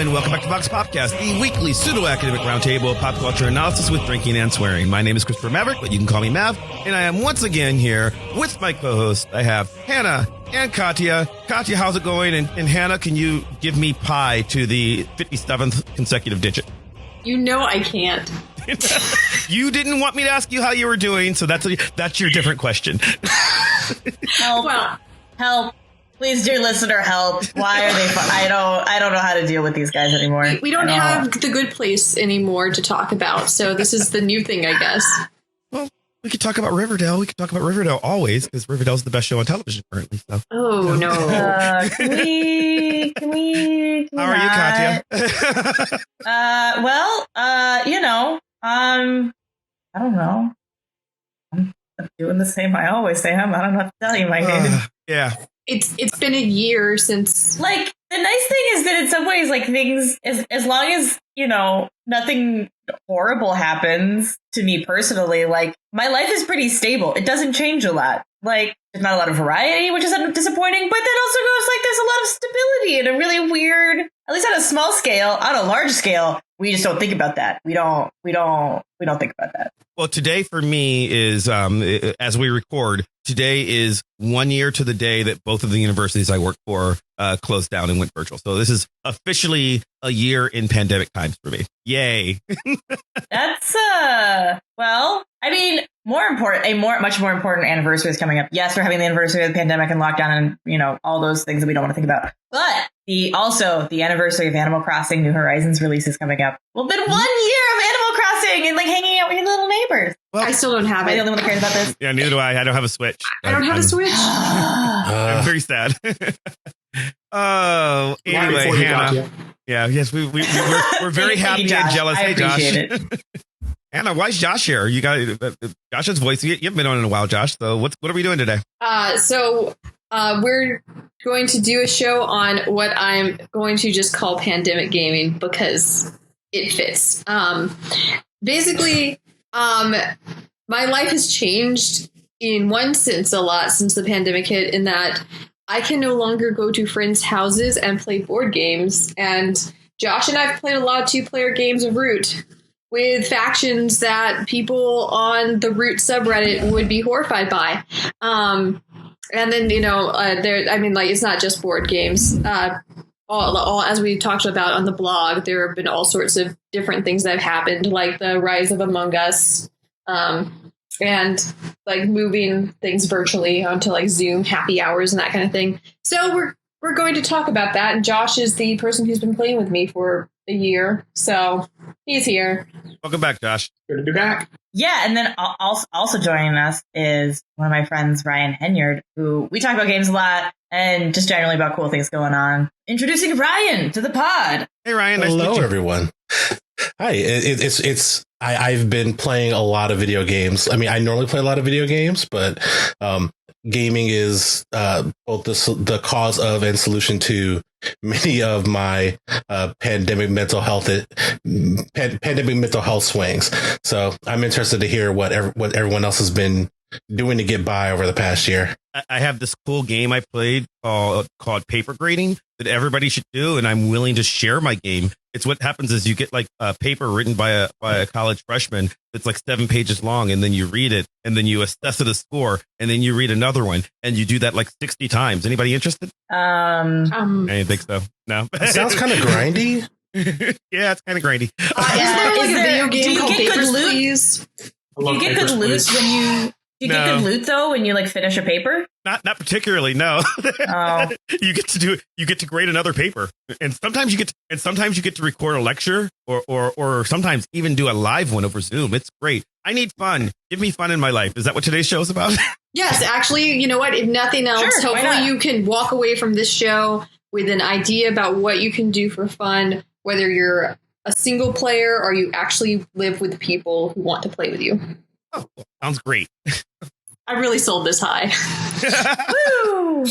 and welcome back to Vox Popcast, the weekly pseudo-academic roundtable of pop culture analysis with drinking and swearing. My name is Christopher Maverick, but you can call me Mav, and I am once again here with my co-host. I have Hannah and Katya. Katya, how's it going? And Hannah, can you give me pi to the 57th consecutive digit? You know I can't. You didn't want me to ask you how you were doing, so that's your different question. Help. Well, Help. Please, dear listener, help. Why are they I don't know how to deal with these guys anymore. we don't have The Good Place anymore to talk about, so this is the new thing, I guess. Well, we could talk about Riverdale. We could talk about Riverdale always, because Riverdale's the best show on television currently. So. Oh, no. Can we How are you, Katya? I don't know. I'm doing the same I always say. I don't know what to tell you, my dude. Yeah. It's been a year since... Like, the nice thing is that in some ways, like, things, as long as, nothing horrible happens to me personally, like, my life is pretty stable. It doesn't change a lot. Like, there's not a lot of variety, which is disappointing, but that also goes, like, there's a lot of stability and a really weird, at least on a small scale, on a large scale, we just don't think about that. We don't think about that. Well, today for me is, as we record, today is 1 year to the day that both of the universities I work for closed down and went virtual. So this is officially a year in pandemic times for me. Yay. That's, well, I mean, much more important anniversary is coming up. Yes, we're having the anniversary of the pandemic and lockdown and, all those things that we don't want to think about. But the anniversary of Animal Crossing New Horizons release is coming up. Well, been 1 year of Animal Crossing and like hanging out with your little neighbors. Well, I still don't have Am I it. the only one that cares about this? Yeah, neither do I. I don't have a Switch. I don't have a Switch. I'm very sad. Oh, anyway, Hannah. Yeah, yes, we're very happy and jealous. I Hey, Josh. appreciate it. Hannah, why is Josh here? You got Josh's voice. You haven't been on in a while, Josh. So what are we doing today? So we're going to do a show on what I'm going to just call pandemic gaming because it fits. Basically, my life has changed in one sense a lot since the pandemic hit, in that I can no longer go to friends' houses and play board games. And Josh and I have played a lot of 2-player games of Root with factions that people on the Root subreddit would be horrified by. And then, it's not just board games. All as we talked about on the blog, there have been all sorts of different things that have happened, like the rise of Among Us, and like moving things virtually onto like Zoom happy hours and that kind of thing. So we're going to talk about that. And Josh is the person who's been playing with me for a year, so he's here. Welcome back, Josh. Good to be back. Yeah, and then also joining us is one of my friends, Ryan Henyard, who we talk about games a lot and just generally about cool things going on. Introducing Ryan to the pod. Hey, Ryan. Nice to meet Hello, you. everyone. Hi. I've been playing a lot of video games. I mean, I normally play a lot of video games, but gaming is both the cause of and solution to many of my pandemic mental health swings. So I'm interested to hear what everyone else has been doing to get by over the past year. I have this cool game I played called paper grading that everybody should do, and I'm willing to share my game. It's what happens is you get like a paper written by a college freshman that's like 7 pages long, and then you read it, and then you assess it a score, and then you read another one, and you do that like 60 times. Anybody interested? I I didn't think so. No. It sounds kind of grindy. Yeah, it's kind of grindy. Is there like a video game called Papers, Please? Do you get good loot when you... Do you get good loot though when you like finish a paper? Not particularly, no. Oh. You get to grade another paper, and sometimes you get to record a lecture or sometimes even do a live one over Zoom. It's great. I need fun. Give me fun in my life. Is that what today's show is about? Yes, actually, you know what? If nothing else, Sure, hopefully you can walk away from this show with an idea about what you can do for fun, whether you're a single player or you actually live with people who want to play with you. Oh, sounds great. I really sold this high. Woo!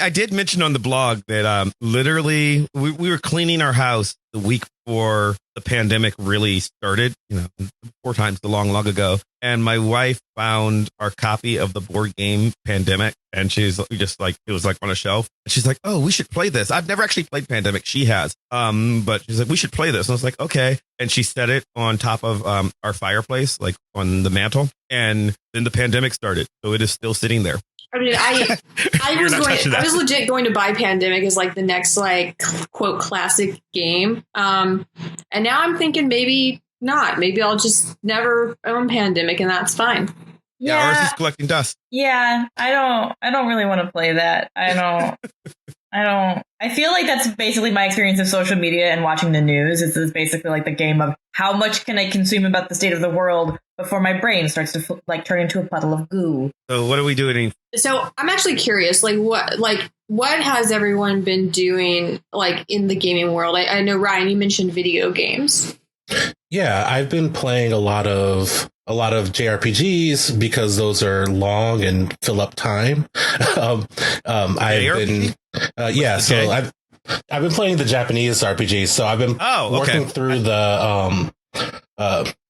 I did mention on the blog that literally we were cleaning our house the week before the pandemic really started, 4 times so long ago. And my wife found our copy of the board game Pandemic, and she's just like, it was like on a shelf. And she's like, oh, we should play this. I've never actually played Pandemic. She has. But she's like, we should play this. And I was like, okay. And she set it on top of our fireplace, like on the mantle. And then the pandemic started. So it is still sitting there. I mean, I was legit going to buy Pandemic as like the next like quote classic game. And now I'm thinking maybe not. Maybe I'll just never own Pandemic, and that's fine. Yeah, ours is collecting dust. Yeah, I don't really want to play that. I feel like that's basically my experience of social media and watching the news. It's basically like the game of how much can I consume about the state of the world before my brain starts to like turn into a puddle of goo. So what are we doing? So I'm actually curious, what has everyone been doing like in the gaming world? I know, Ryan, you mentioned video games. Yeah, I've been playing a lot of JRPGs because those are long and fill up time. I've been I've been playing the Japanese RPGs, so I've been working through the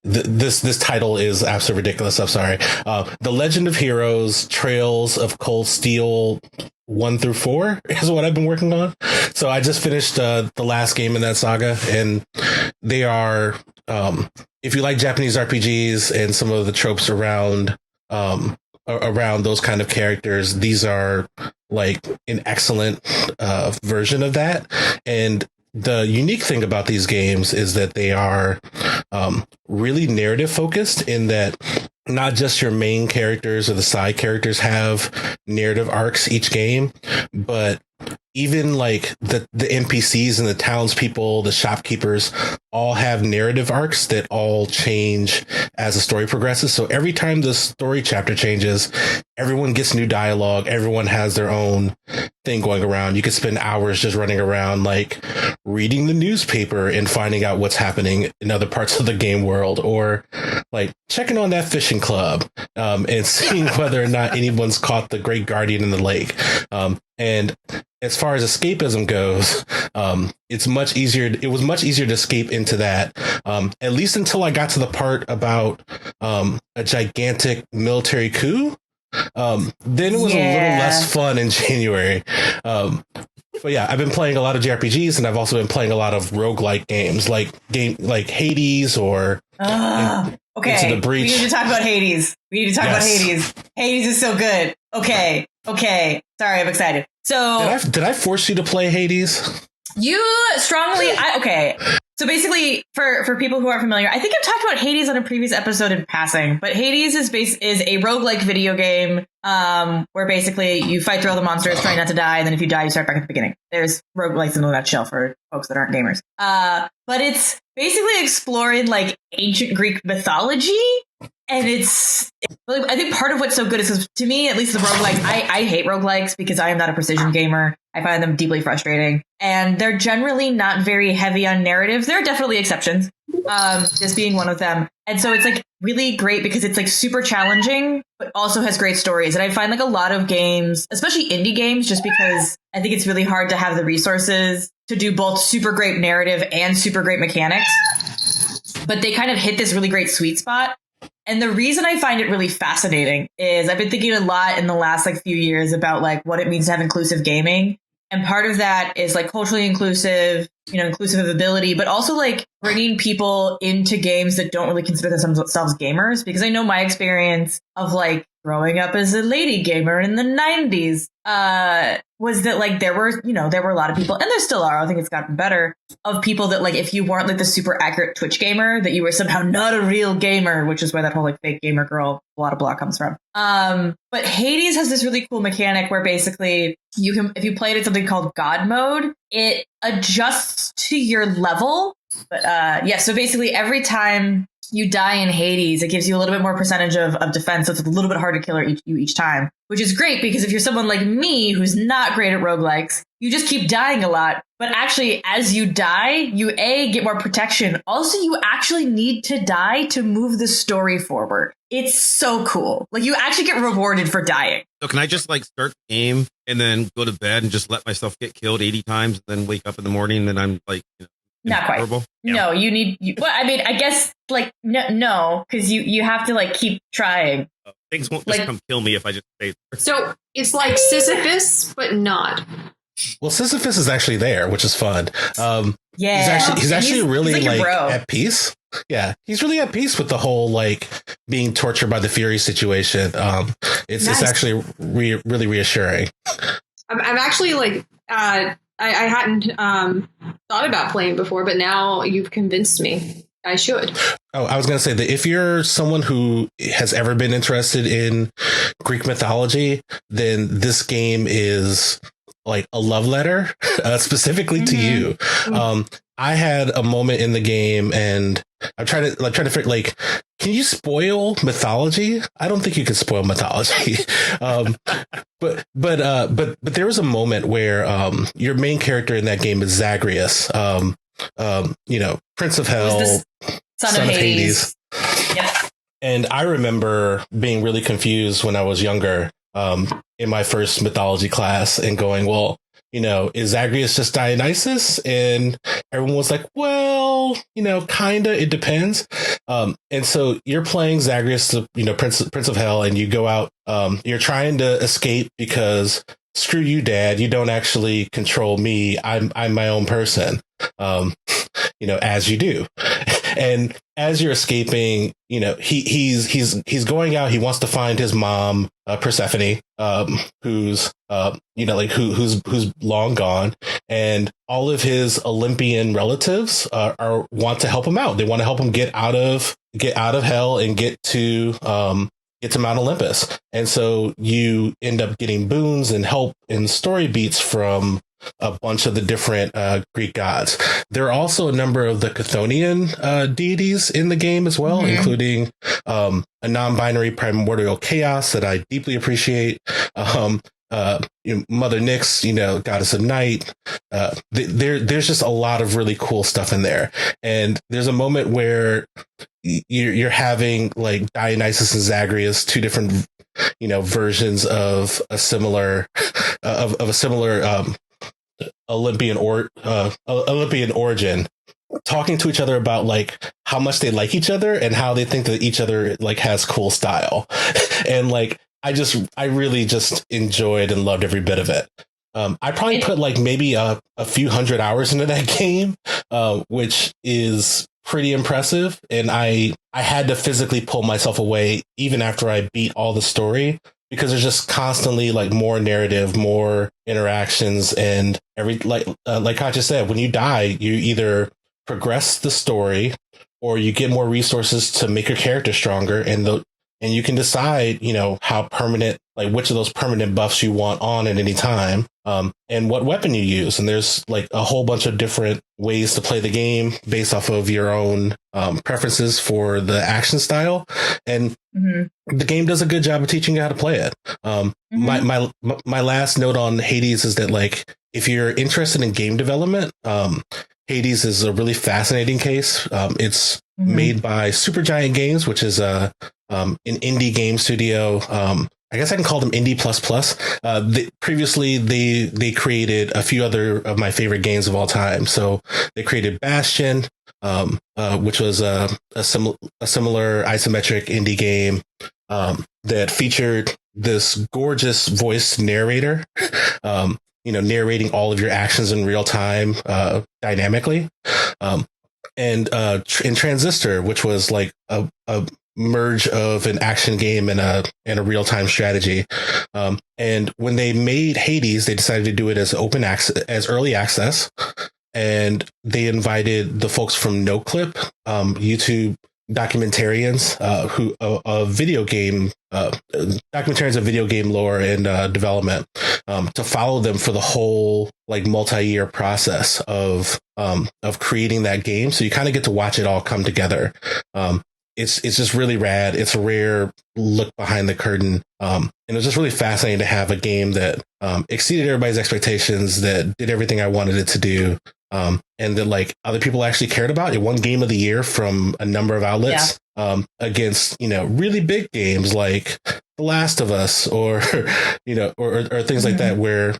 this title is absolutely ridiculous. I'm sorry. The Legend of Heroes: Trails of Cold Steel 1 through 4 is what I've been working on. So I just finished the last game in that saga, and they are if you like Japanese RPGs and some of the tropes around those kind of characters, these are like an excellent version of that. And the unique thing about these games is that they are really narrative focused, in that not just your main characters or the side characters have narrative arcs each game, but even like the NPCs and the townspeople, the shopkeepers, all have narrative arcs that all change as the story progresses. So every time the story chapter changes, everyone gets new dialogue. Everyone has their own thing going around. You could spend hours just running around, like reading the newspaper and finding out what's happening in other parts of the game world, or like checking on that fishing club and seeing whether or not anyone's caught the Great Guardian in the lake. And as far as escapism goes, it was much easier to escape into that, at least until I got to the part about a gigantic military coup. Then it was a little less fun in January. But yeah, I've been playing a lot of JRPGs, and I've also been playing a lot of roguelike games, like Hades or okay. Into the Breach. We need to talk about Hades. About Hades. Hades is so good. Okay. Sorry, I'm excited. So did I force you to play Hades? You strongly. Okay. So basically, for people who aren't familiar, I think I've talked about Hades on a previous episode in passing, but Hades is a roguelike video game where basically you fight through all the monsters, trying not to die, and then if you die, you start back at the beginning. There's roguelikes in a nutshell for folks that aren't gamers. But it's basically exploring like ancient Greek mythology. And I think part of what's so good is, 'cause to me, at least the roguelikes, I hate roguelikes because I am not a precision gamer. I find them deeply frustrating. And they're generally not very heavy on narrative. There are definitely exceptions, this being one of them. And so it's like really great because it's like super challenging, but also has great stories. And I find like a lot of games, especially indie games, just because I think it's really hard to have the resources to do both super great narrative and super great mechanics. But they kind of hit this really great sweet spot. And the reason I find it really fascinating is I've been thinking a lot in the last like few years about like what it means to have inclusive gaming. And part of that is like culturally inclusive, inclusive of ability, but also like bringing people into games that don't really consider themselves gamers. Because I know my experience of like growing up as a lady gamer in the 90s was that like there were a lot of people, and there still are, I think it's gotten better, of people that like if you weren't like the super accurate Twitch gamer, that you were somehow not a real gamer, which is where that whole like fake gamer girl blah blah comes from. But Hades has this really cool mechanic where basically you can, if you play it in something called God mode, it adjusts to your level. But so basically every time you die in Hades, it gives you a little bit more percentage of defense, so it's a little bit harder to kill you each time, which is great because if you're someone like me who's not great at roguelikes, you just keep dying a lot. But actually, as you die, you get more protection. Also, you actually need to die to move the story forward. It's so cool. Like, you actually get rewarded for dying. So can I just like start the game and then go to bed and just let myself get killed 80 times and then wake up in the morning and then I'm like, not quite. Yeah. No, you need. Well, I mean, I guess like no, because you have to like keep trying. Things won't just come kill me if I just stay there. So it's like Sisyphus, but not. Well, Sisyphus is actually there, which is fun. Yeah, he's actually really like at peace. Yeah, he's really at peace with the whole like being tortured by the Fury situation. It's actually really reassuring. I'm actually like I hadn't thought about playing before, but now you've convinced me. I should. Oh, I was going to say that if you're someone who has ever been interested in Greek mythology, then this game is like a love letter specifically to you. I had a moment in the game and I'm trying to figure, like, can you spoil mythology? I don't think you can spoil mythology. But there was a moment where your main character in that game is Zagreus, Prince of Hell, son of Hades. Yep. And I remember being really confused when I was younger in my first mythology class and going, well, is Zagreus just Dionysus? And everyone was like, well, kinda, it depends. And so you're playing Zagreus, Prince of Hell, and you go out, you're trying to escape because screw you, Dad, you don't actually control me. I'm my own person. As you do. And as you're escaping, he's going out. He wants to find his mom, Persephone, who's who's long gone, and all of his Olympian relatives want to help him out. They want to help him get out of hell and get to Mount Olympus. And so you end up getting boons and help and story beats from a bunch of the different Greek gods. There are also a number of the Chthonian deities in the game as well, including a non-binary primordial chaos that I deeply appreciate. Mother Nyx, goddess of night. There's just a lot of really cool stuff in there. And there's a moment where you're having like Dionysus and Zagreus, two different, versions of a similar Olympian origin, talking to each other about like how much they like each other and how they think that each other like has cool style. And like I really just enjoyed and loved every bit of it. I probably put like maybe a few hundred hours into that game, which is pretty impressive. And I had to physically pull myself away even after I beat all the story, because there's just constantly like more narrative, more interactions, and like Katya said, when you die, you either progress the story or you get more resources to make your character stronger, and you can decide, how permanent, like which of those permanent buffs you want on at any time, and what weapon you use. And there's like a whole bunch of different ways to play the game based off of your own preferences for the action style. And the game does a good job of teaching you how to play it. My last note on Hades is that, like, if you're interested in game development, Hades is a really fascinating case. It's made by Supergiant Games, which is an indie game studio. I guess I can call them Indie Plus Plus. Previously, they created a few other of my favorite games of all time. So they created Bastion, which was a similar isometric indie game that featured this gorgeous voiced narrator, narrating all of your actions in real time dynamically. And in Transistor, which was like a merge of an action game and a real-time strategy. And when they made Hades, they decided to do it as open access, as early access. And they invited the folks from NoClip, YouTube documentarians, who a video game documentarians of video game lore and development, to follow them for the whole like multi-year process of creating that game. So you kind of get to watch it all come together. it's just really rad. It's a rare look behind the curtain. And it was just really fascinating to have a game that exceeded everybody's expectations, that did everything I wanted it to do. And that like other people actually cared about. It won Game of the Year from a number of outlets against, really big games like The Last of Us or, or things like that, where,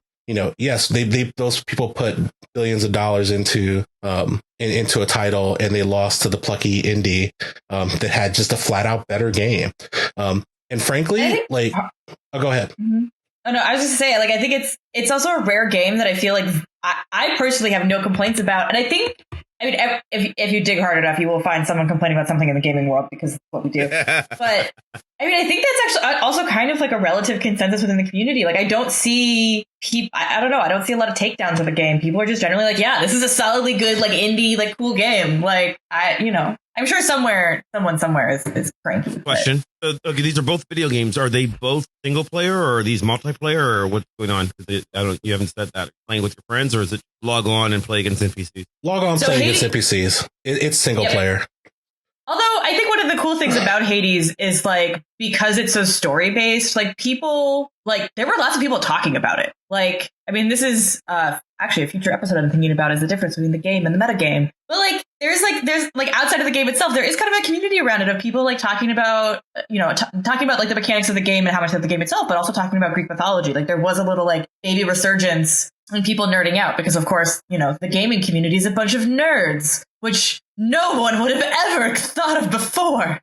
yes, those people put billions of dollars into a title, and they lost to the plucky indie that had just a flat out better game. And frankly, go ahead. Mm-hmm. Oh no, I was just saying, I think it's also a rare game that I feel like I personally have no complaints about, and I think, if you dig hard enough, you will find someone complaining about something in the gaming world, because it's what we do. But I think that's actually also kind of like a relative consensus within the community. I don't see people. I don't know. I don't see a lot of takedowns of the game. People are just generally like, yeah, this is a solidly good, indie, cool game. I'm sure someone somewhere is cranky. Question. Okay, these are both video games. Are they both single player, or are these multiplayer, or what's going on? You haven't said that. Playing with your friends, or is it log on and play against NPCs? Log on, play against NPCs. It's single player. Although I think one of the cool things about Hades is because it's so story based, people there were lots of people talking about it. This is actually a future episode I'm thinking about, is the difference between the game and the meta game. But there's outside of the game itself, there is kind of a community around it of people talking about talking about the mechanics of the game and how much of the game itself, but also talking about Greek mythology. There was a little baby resurgence and people nerding out because, of course, the gaming community is a bunch of nerds, which no one would have ever thought of before.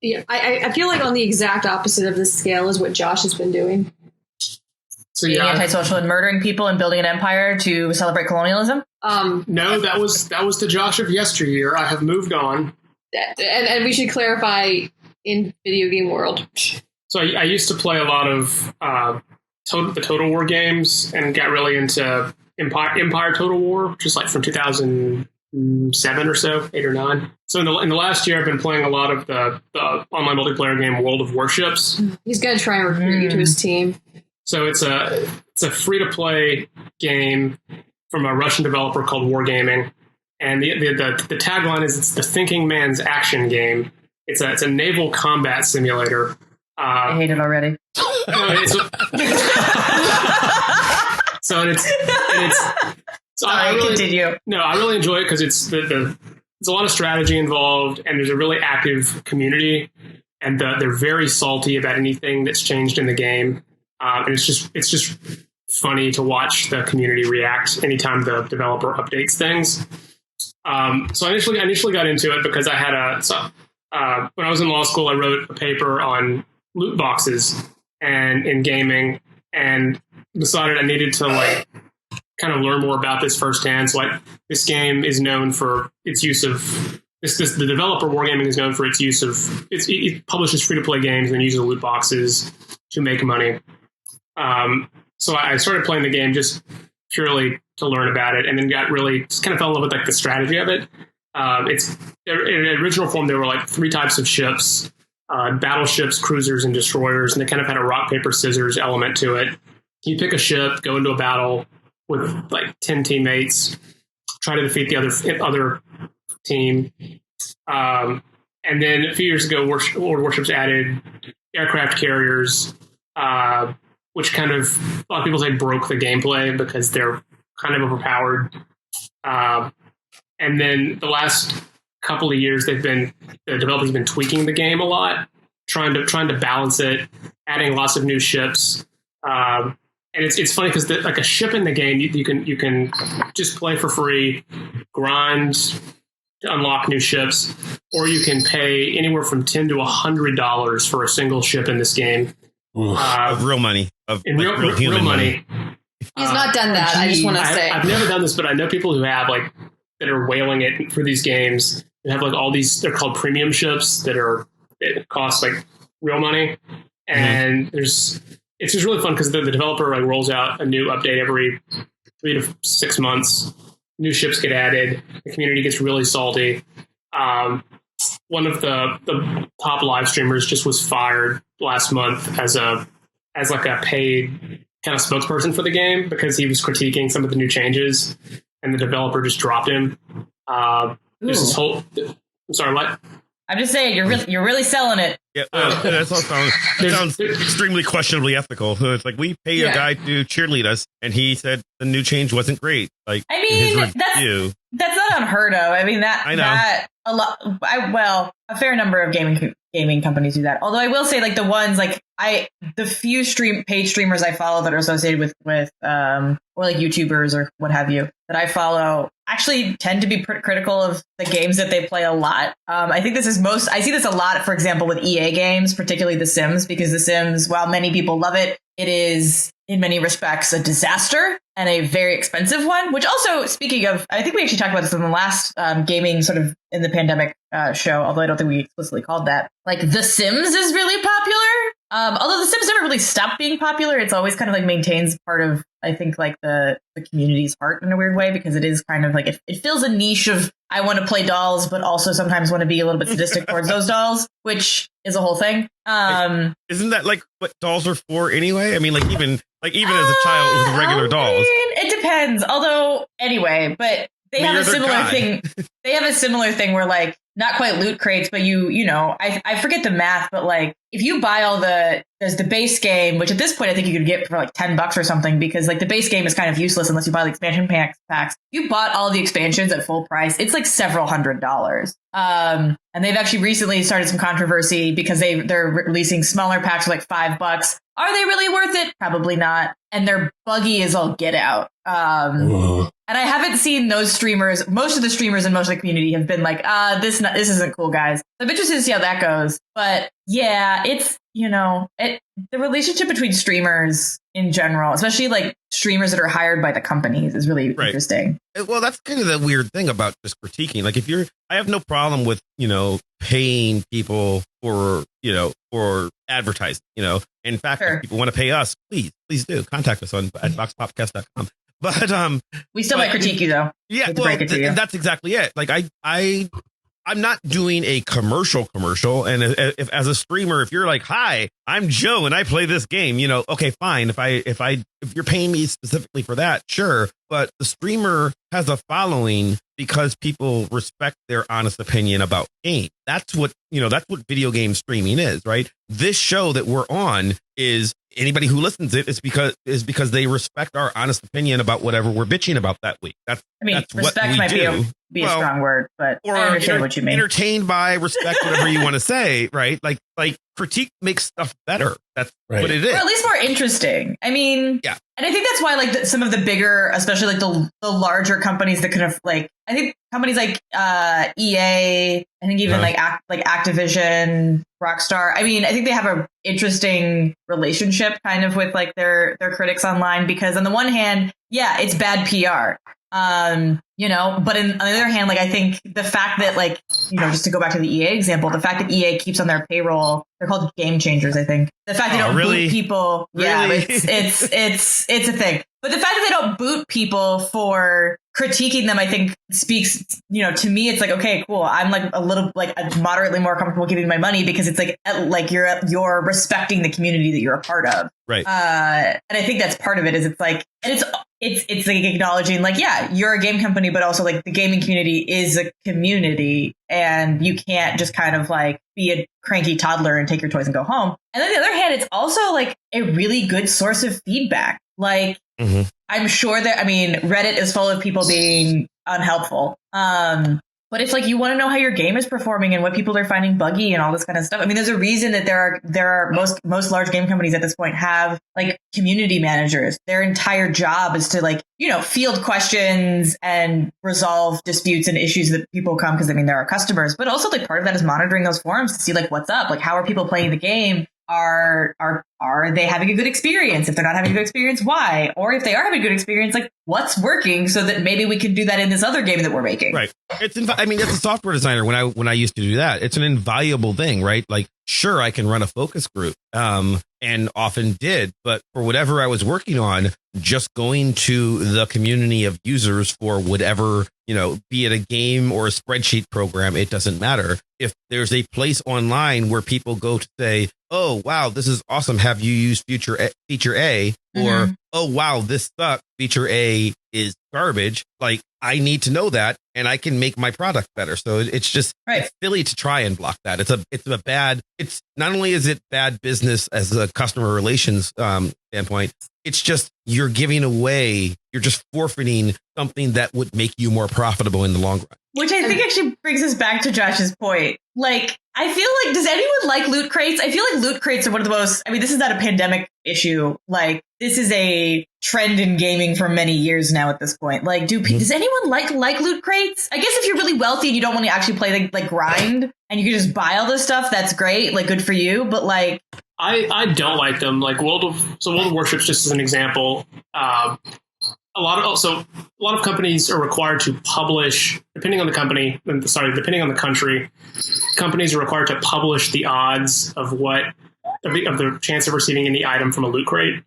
Yeah, I feel like on the exact opposite of this scale is what Josh has been doing. So being antisocial and murdering people and building an empire to celebrate colonialism? No, that was the Josh of yesteryear. I have moved on. And we should clarify, in video game world. So I used to play a lot of the Total War games, and got really into Empire Total War, which is from 2007 or so, 8 or 9. So in the last year, I've been playing a lot of the online multiplayer game World of Warships. He's going to try and recruit you to his team. So it's a free-to-play game from a Russian developer called Wargaming, and the tagline is, it's the thinking man's action game. It's a naval combat simulator. I hate it already. Continue. No, I really enjoy it because it's it's a lot of strategy involved, and there's a really active community, and they're very salty about anything that's changed in the game. And it's just funny to watch the community react anytime the developer updates things. So I initially got into it because I had when I was in law school, I wrote a paper on loot boxes and in gaming, and decided I needed to kind of learn more about this firsthand. So this game is known for its use of the developer Wargaming is known for its use of it publishes free to play games and uses loot boxes to make money. So I started playing the game just purely to learn about it, and then just kind of fell in love with the strategy of it. It's in original form. There were 3 types of ships: battleships, cruisers, and destroyers, and they kind of had a rock paper scissors element to it. You pick a ship, go into a battle with 10 teammates, try to defeat the other team. And then a few years ago, World of Warships added aircraft carriers, which kind of, a lot of people say, broke the gameplay because they're kind of overpowered. And then the last couple of years, the developers have been tweaking the game a lot, trying to balance it, adding lots of new ships. And it's funny because a ship in the game, you can just play for free, grind to unlock new ships, or you can pay anywhere from $10 to $100 for a single ship in this game. Of real money. Real money. He's not done that. I just want to say. I've never done this, but I know people who have that are whaling it for these games. They have all these, they're called premium ships it costs real money. And it's just really fun because the developer rolls out a new update every 3 to 6 months. New ships get added. The community gets really salty. One of the top live streamers just was fired last month as a paid kind of spokesperson for the game because he was critiquing some of the new changes, and the developer just dropped him. There's I'm sorry, what? I'm just saying you're really selling it. Yeah, that sounds extremely questionably ethical. It's like we pay a guy to cheerlead us, and he said the new change wasn't great. Like, I mean, that's not unheard of. I mean, I know. that a lot. A fair number of gaming companies do that. Although I will say, like the ones like the few paid streamers I follow that are associated with or like YouTubers or what have you that I follow actually tend to be critical of the games that they play a lot. I think I see this a lot, for example, with EA games, particularly The Sims, because The Sims, while many people love it, it is in many respects a disaster and a very expensive one, which also, speaking of, I think we actually talked about this in the last gaming sort of in the pandemic show, although I don't think we explicitly called that. Like The Sims is really popular. Although The Sims never really stopped being popular, it's always kind of like maintains part of, I think, like the community's heart in a weird way, because it is kind of like it fills a niche of I want to play dolls, but also sometimes want to be a little bit sadistic towards those dolls, which is a whole thing. Isn't that like what dolls are for anyway? I mean, even as a child with regular dolls. It depends. Although anyway, but they have a similar thing. They have a similar thing where like not quite loot crates, but you know, I forget the math, but like if you buy there's the base game, which at this point I think you could get for like $10 or something, because like the base game is kind of useless unless you buy the expansion packs. You bought all the expansions at full price. It's like several $100s. And they've actually recently started some controversy because they're releasing smaller packs for like $5. Are they really worth it? Probably not. And they're buggy as all get out. And I haven't seen those streamers. Most of the streamers and most of the community have been like, this isn't cool, guys. So I'm interested to see how that goes. But yeah, it's, you know, the relationship between streamers in general, especially like streamers that are hired by the companies, is really interesting. Well, that's kind of the weird thing about just critiquing. Like I have no problem with, you know, paying people for advertising, you know. In fact, if people want to pay us, please do contact us at boxpopcast.com. But we still might critique you though. Yeah, well, that's exactly it. Like I'm not doing a commercial, and if as a streamer, if you're like, "Hi, I'm Joe and I play this game," you know, okay, fine. If you're paying me specifically for that, sure. But the streamer has a following because people respect their honest opinion about game. That's what video game streaming is, right? This show that we're on is anybody who listens to it is because they respect our honest opinion about whatever we're bitching about that week. That's respect what we might do. be a strong word, but I understand what you mean. Entertained by, respect, whatever you want to say, right? Like critique makes stuff better. That's what it is. Or at least more interesting. I mean, yeah. And I think that's why like some of the bigger, especially like the larger companies that kind of like, I think companies like EA, I think even like Activision, Rockstar. I mean, I think they have a interesting relationship kind of with like their critics online, because on the one hand, yeah, it's bad PR. You know, but on the other hand, like I think the fact that like, you know, just to go back to the EA example, the fact that EA keeps on their payroll, they're called game changers, I think. The fact they don't boot people, yeah, it's a thing. But the fact that they don't boot people for critiquing them, I think speaks, you know, to me, it's like, okay, cool. I'm like a little, like moderately more comfortable giving my money because it's like you're respecting the community that you're a part of. Right. And I think that's part of it is it's like, and it's like acknowledging like, yeah, you're a game company, but also like the gaming community is a community and you can't just kind of like be a cranky toddler and take your toys and go home. And then on the other hand, it's also like a really good source of feedback. Like, I'm sure that, I mean, Reddit is full of people being unhelpful. But it's like you want to know how your game is performing and what people are finding buggy and all this kind of stuff. I mean, there's a reason that there are most large game companies at this point have like community managers. Their entire job is to like, you know, field questions and resolve disputes and issues that people come, because I mean, there are customers, but also like part of that is monitoring those forums to see like what's up, like how are people playing the game? Are they having a good experience? If they're not having a good experience, why? Or if they are having a good experience, like what's working so that maybe we can do that in this other game that we're making. Right. As a software designer, when I used to do that, it's an invaluable thing, right? Like, sure, I can run a focus group, and often did, but for whatever I was working on, just going to the community of users for whatever, you know, be it a game or a spreadsheet program, it doesn't matter. If there's a place online where people go to say, oh, wow, this is awesome. Have you used feature A? Or, oh, wow, this sucks. Feature A is garbage. Like, I need to know that, and I can make my product better. So it's just it's silly to try and block that. It's not only is it bad business as a customer relations standpoint, it's just you're just forfeiting something that would make you more profitable in the long run. Which I think actually brings us back to Josh's point. Like, I feel like, does anyone like loot crates? I feel like loot crates are one of the most, I mean, this is not a pandemic issue. Like, this is a trend in gaming for many years now at this point. Like, does anyone like loot crates? I guess if you're really wealthy and you don't want to actually play like grind and you can just buy all this stuff, that's great. Like, good for you. But like, I don't like them. Like World of Warships, just as an example, a lot of companies are required to publish, depending on the country, companies are required to publish the odds of the chance of receiving any item from a loot crate.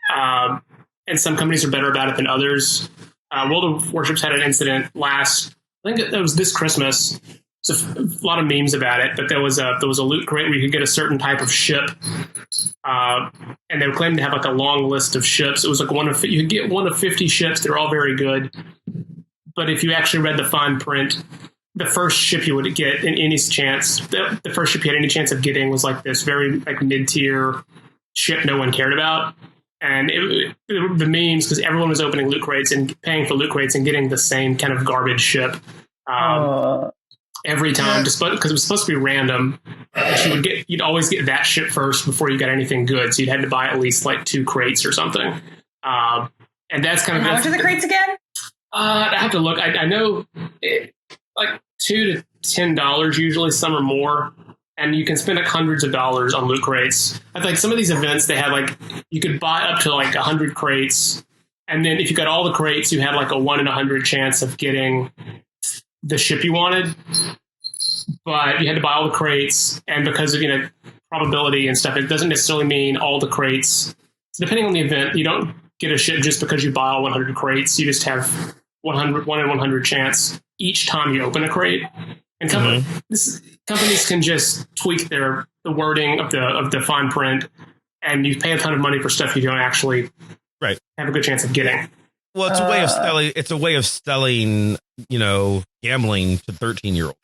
And some companies are better about it than others. World of Warships had an incident I think it was this Christmas. There's a lot of memes about it, but there was a loot crate where you could get a certain type of ship, and they were claiming to have like a long list of ships. It was like you could get one of 50 ships. They're all very good, but if you actually read the fine print, the first ship you would get the first ship you had any chance of getting was like this very like mid-tier ship no one cared about. And the memes, because everyone was opening loot crates and paying for loot crates and getting the same kind of garbage ship. Every time, just because it was supposed to be random, you'd always get that ship first before you got anything good. So you'd had to buy at least like 2 crates or something. And that's kind of how much are the crates again? I have to look. I know like $2 to $10 usually. Some are more, and you can spend like hundreds of dollars on loot crates. I think some of these events they had like you could buy up to like 100 crates, and then if you got all the crates, you had like a 1 in 100 chance of getting the ship you wanted, but you had to buy all the crates, and because of probability and stuff, it doesn't necessarily mean all the crates. So depending on the event, you don't get a ship just because you buy all 100 crates. You just have 1 in 100 chance each time you open a crate. And companies can just tweak the wording of the fine print, and you pay a ton of money for stuff you don't actually have a good chance of getting. Well, it's a way of selling. It's a way of selling, gambling to 13-year-olds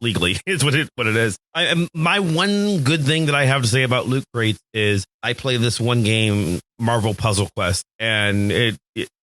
legally. Is what it is. My one good thing that I have to say about loot crates is I play this one game, Marvel Puzzle Quest, and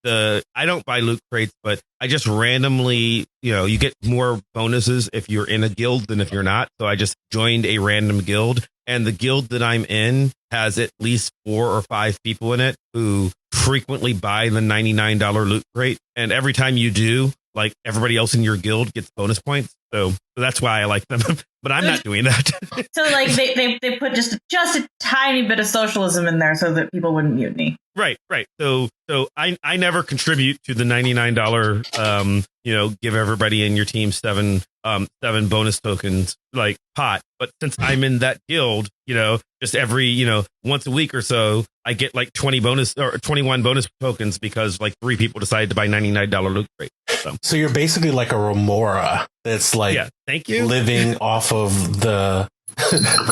I don't buy loot crates, but I just randomly, you get more bonuses if you're in a guild than if you're not. So I just joined a random guild, and the guild that I'm in has at least 4 or 5 people in it who frequently buy the $99 loot crate, and every time you do, like everybody else in your guild gets bonus points. So that's why I like them, but I'm not doing that. So like they put just a tiny bit of socialism in there so that people wouldn't mutiny. Right. So I never contribute to the $99, give everybody in your team 7 bonus tokens like pot. But since I'm in that guild, just every, once a week or so, I get like 21 bonus tokens because like 3 people decided to buy $99 loot crate. So you're basically like a Remora that's like thank you. Living off of the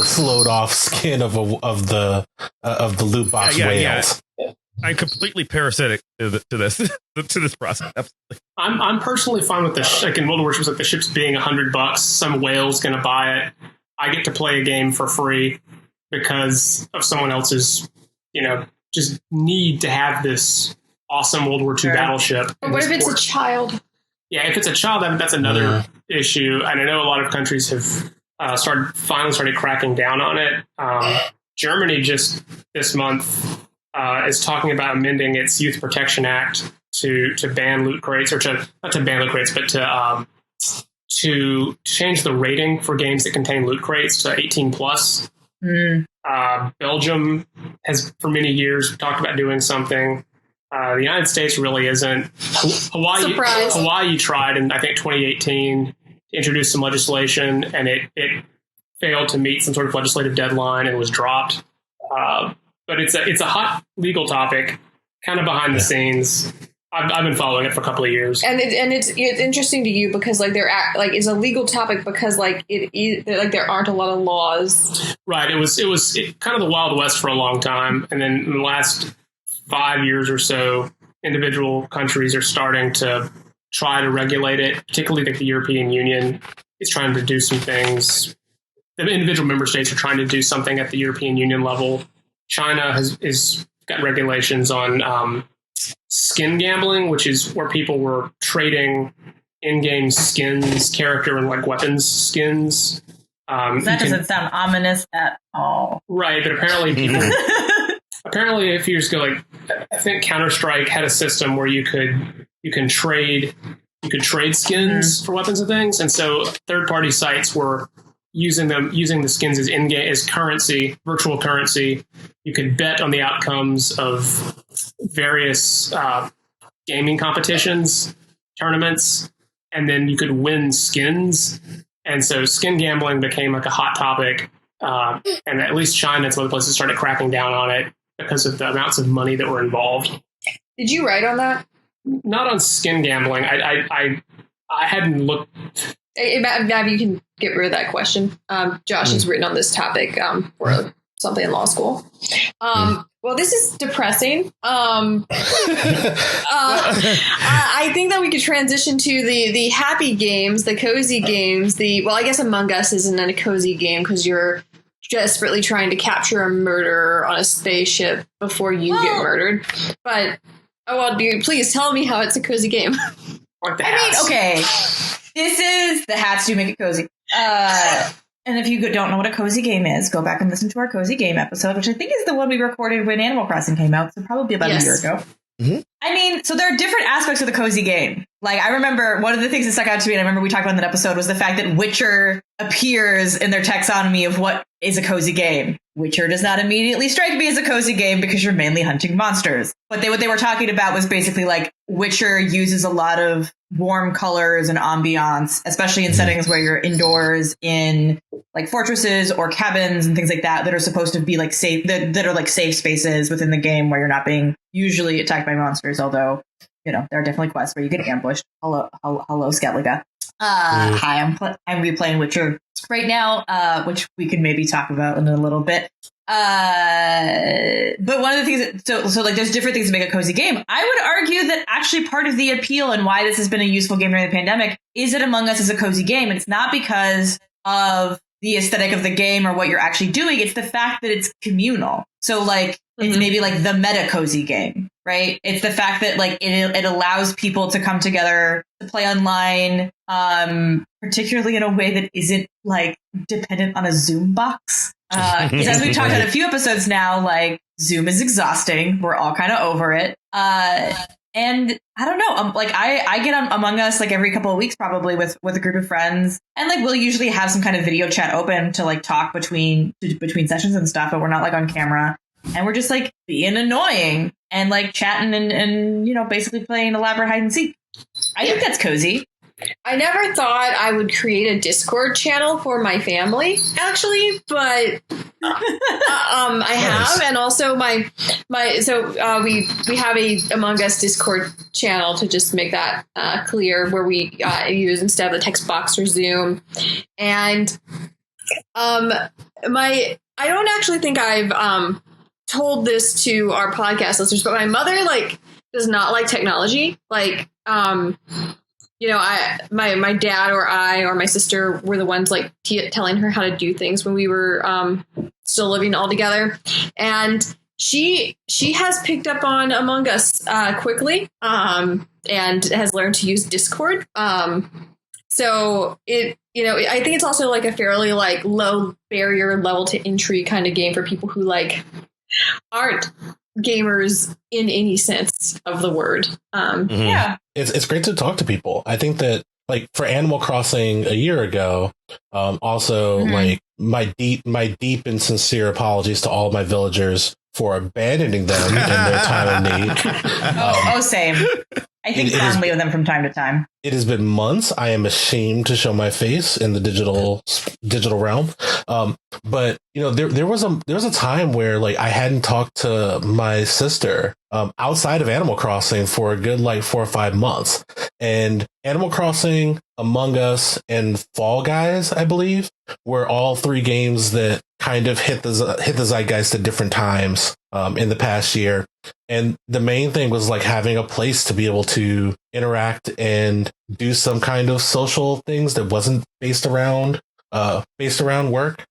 slowed off skin of the loot box whales. Yeah. I'm completely parasitic to this process. Absolutely. I'm personally fine with like in World of Warships, like the ships being $100. Some whale's going to buy it. I get to play a game for free because of someone else's, just need to have this awesome World War II battleship. But what if it's a child? Yeah, if it's a child, that's another issue. And I know a lot of countries have finally started cracking down on it. Germany just this month is talking about amending its Youth Protection Act to ban loot crates, or not to ban loot crates, but to change the rating for games that contain loot crates to 18 plus. Belgium has for many years talked about doing something. The United States really isn't. Hawaii tried in I think 2018 to introduce some legislation, and it failed to meet some sort of legislative deadline and was dropped. But it's a hot legal topic, kind of behind the scenes. I've been following it for a couple of years, and it's interesting to you because like it's a legal topic because like there aren't a lot of laws. Right. It was kind of the Wild West for a long time, and then in the last 5 years or so, individual countries are starting to try to regulate it, particularly like the European Union is trying to do some things. The individual member states are trying to do something at the European Union level. China is got regulations on skin gambling, which is where people were trading in-game skins, character and like weapons skins. That doesn't sound ominous at all. Right, but apparently people... apparently a few years ago, like I think Counter-Strike had a system where you can trade skins for weapons and things, and so third-party sites were using the skins as in-game as currency, virtual currency. You could bet on the outcomes of various gaming competitions, tournaments, and then you could win skins. And so skin gambling became like a hot topic, and at least China and some other places started cracking down on it because of the amounts of money that were involved. Did you write on that? Not on skin gambling. I hadn't looked. Maybe you can get rid of that question. Josh has written on this topic for something in law school. Well, this is depressing. I think that we could transition to the happy games, the cozy games. I guess Among Us isn't a cozy game because you're desperately trying to capture a murderer on a spaceship before you get murdered. But please tell me how it's a cozy game. Like the hats. Okay, this is the hats do make it cozy. And if you don't know what a cozy game is, go back and listen to our cozy game episode, which I think is the one we recorded when Animal Crossing came out, so probably about a year ago. Mm-hmm. I mean, so there are different aspects of the cozy game. Like, I remember one of the things that stuck out to me, and I remember we talked about in that episode, was the fact that Witcher appears in their taxonomy of what is a cozy game. Witcher does not immediately strike me as a cozy game because you're mainly hunting monsters. But what they were talking about was basically like Witcher uses a lot of warm colors and ambiance, especially in settings where you're indoors in like fortresses or cabins and things like that are supposed to be like safe, that are like safe spaces within the game where you're not being usually attacked by monsters. Although, there are definitely quests where you get ambushed. Hello, Skellige. Hi, I'm replaying Witcher right now, which we can maybe talk about in a little bit. But one of the things so like there's different things to make a cozy game. I would argue that actually part of the appeal and why this has been a useful game during the pandemic is that Among Us is a cozy game. It's not because of the aesthetic of the game or what you're actually doing. It's the fact that it's communal. So like it's maybe like the meta cozy game, right? It's the fact that like it allows people to come together to play online, particularly in a way that isn't like dependent on a Zoom box. Because as we've talked about a few episodes now, like Zoom is exhausting. We're all kind of over it. And I don't know, like I get on Among Us like every couple of weeks, probably with a group of friends. And like, we'll usually have some kind of video chat open to like talk between sessions and stuff, but we're not like on camera. And we're just like being annoying and like chatting and basically playing elaborate hide and seek. I think that's cozy. I never thought I would create a Discord channel for my family, actually, but I have, and also we have a Among Us Discord channel to just make that clear, where we use instead of the text box or Zoom, and I don't actually think I've told this to our podcast listeners, but my mother like does not like technology, like. My dad or I or my sister were the ones like telling her how to do things when we were still living all together. And she has picked up on Among Us quickly and has learned to use Discord. So I think it's also like a fairly like low barrier level to entry kind of game for people who like aren't gamers in any sense of the word. Yeah. It's great to talk to people. I think that like for Animal Crossing a year ago, like my deep and sincere apologies to all of my villagers for abandoning them in their time of need. Same. I think fondly of them from time to time. It has been months. I am ashamed to show my face in the digital realm. But there was a time where like I hadn't talked to my sister outside of Animal Crossing for a good like 4 or 5 months, And Animal Crossing, Among Us, and Fall Guys, I believe, were all three games that kind of hit the zeitgeist at different times in the past year. And the main thing was like having a place to be able to interact and do some kind of social things that wasn't based around work.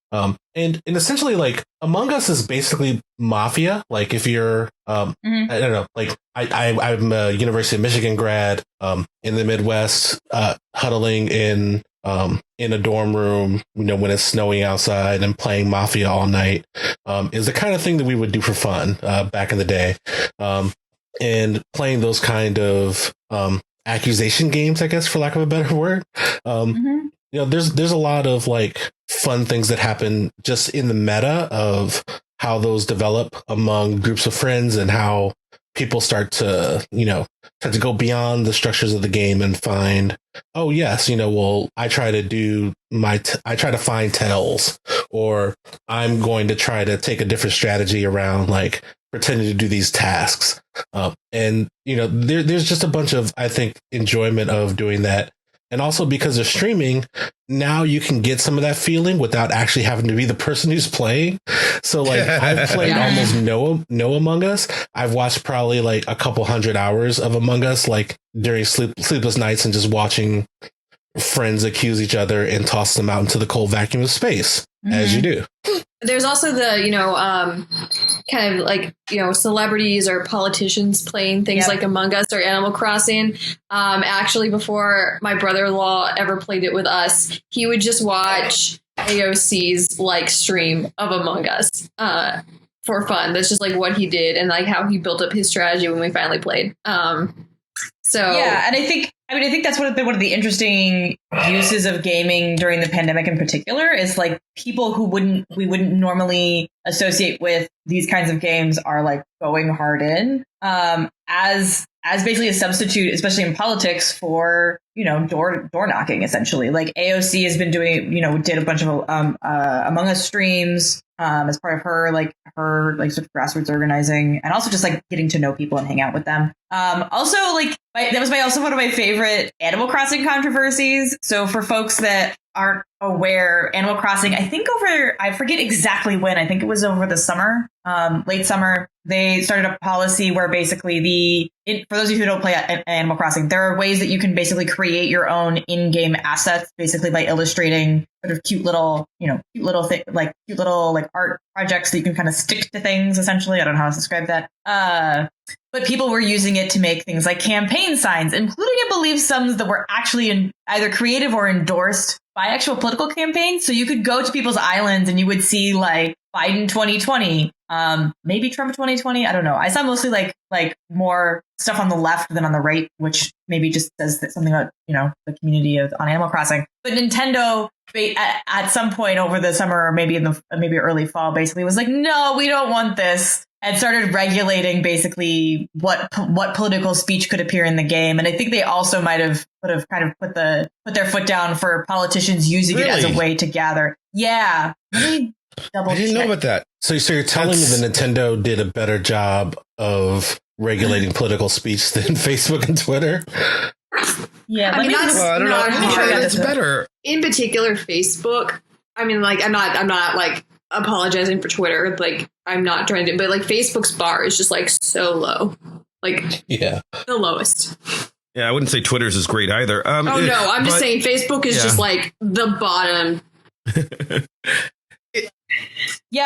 And essentially, like, Among Us is basically Mafia. Like, if you're, I don't know, like, I'm a University of Michigan grad, in the Midwest, huddling in a dorm room, you know, when it's snowing outside and playing Mafia all night, is the kind of thing that we would do for fun, back in the day. And playing those kind of, accusation games, I guess, for lack of a better word. You know, there's a lot of like fun things that happen just in the meta of how those develop among groups of friends and how people start to go beyond the structures of the game and find, oh yes, you know, well, I try to find tells, or I'm going to try to take a different strategy around like pretending to do these tasks. And you know, there's just a bunch of, I think, enjoyment of doing that. And also because of streaming, now you can get some of that feeling without actually having to be the person who's playing. So like I've played almost no Among Us. I've watched probably like a couple hundred hours of Among Us, like during sleepless nights, and just watching friends accuse each other and toss them out into the cold vacuum of space, as you do. There's also the, kind of like, celebrities or politicians playing things like Among Us or Animal Crossing. Actually, before my brother-in-law ever played it with us, he would just watch AOC's like stream of Among Us for fun. That's just like what he did and like how he built up his strategy when we finally played. And I think that's one of the interesting uses of gaming during the pandemic in particular is like people who we wouldn't normally associate with these kinds of games are like going hard in as basically a substitute, especially in politics, for door knocking. Essentially, like AOC has been doing, did a bunch of Among Us streams as part of her sort of grassroots organizing, and also just like getting to know people and hang out with them. Also, like that was also one of my favorite Animal Crossing controversies. So for folks that aren't aware, Animal Crossing, I forget exactly when, I think it was over the summer, late summer, they started a policy where basically for those of you who don't play Animal Crossing, there are ways that you can basically create your own in-game assets, basically by illustrating sort of cute little art projects that you can kind of stick to things, essentially. I don't know how to describe that. But people were using it to make things like campaign signs, including, I believe, some that were actually either creative or endorsed by actual political campaigns. So you could go to people's islands and you would see like Biden 2020, maybe Trump 2020. I don't know. I saw mostly like more stuff on the left than on the right, which maybe just says something about, the community on Animal Crossing. But Nintendo at some point over the summer, or maybe maybe early fall, basically was like, no, we don't want this. And started regulating basically what political speech could appear in the game. And I think they also might have kind of put their foot down for politicians using it as a way to gather. Yeah. Let me double check. I didn't know about that. So you're telling me that Nintendo did a better job of regulating political speech than Facebook and Twitter? Yeah, I don't know. I'm sure that's better. In particular, Facebook. I mean, like, I'm not like apologizing for Twitter. Like, I'm not trying to, but like Facebook's bar is just like so low. Like, the lowest. Yeah, I wouldn't say Twitter's is great either. I'm just saying Facebook is just like the bottom.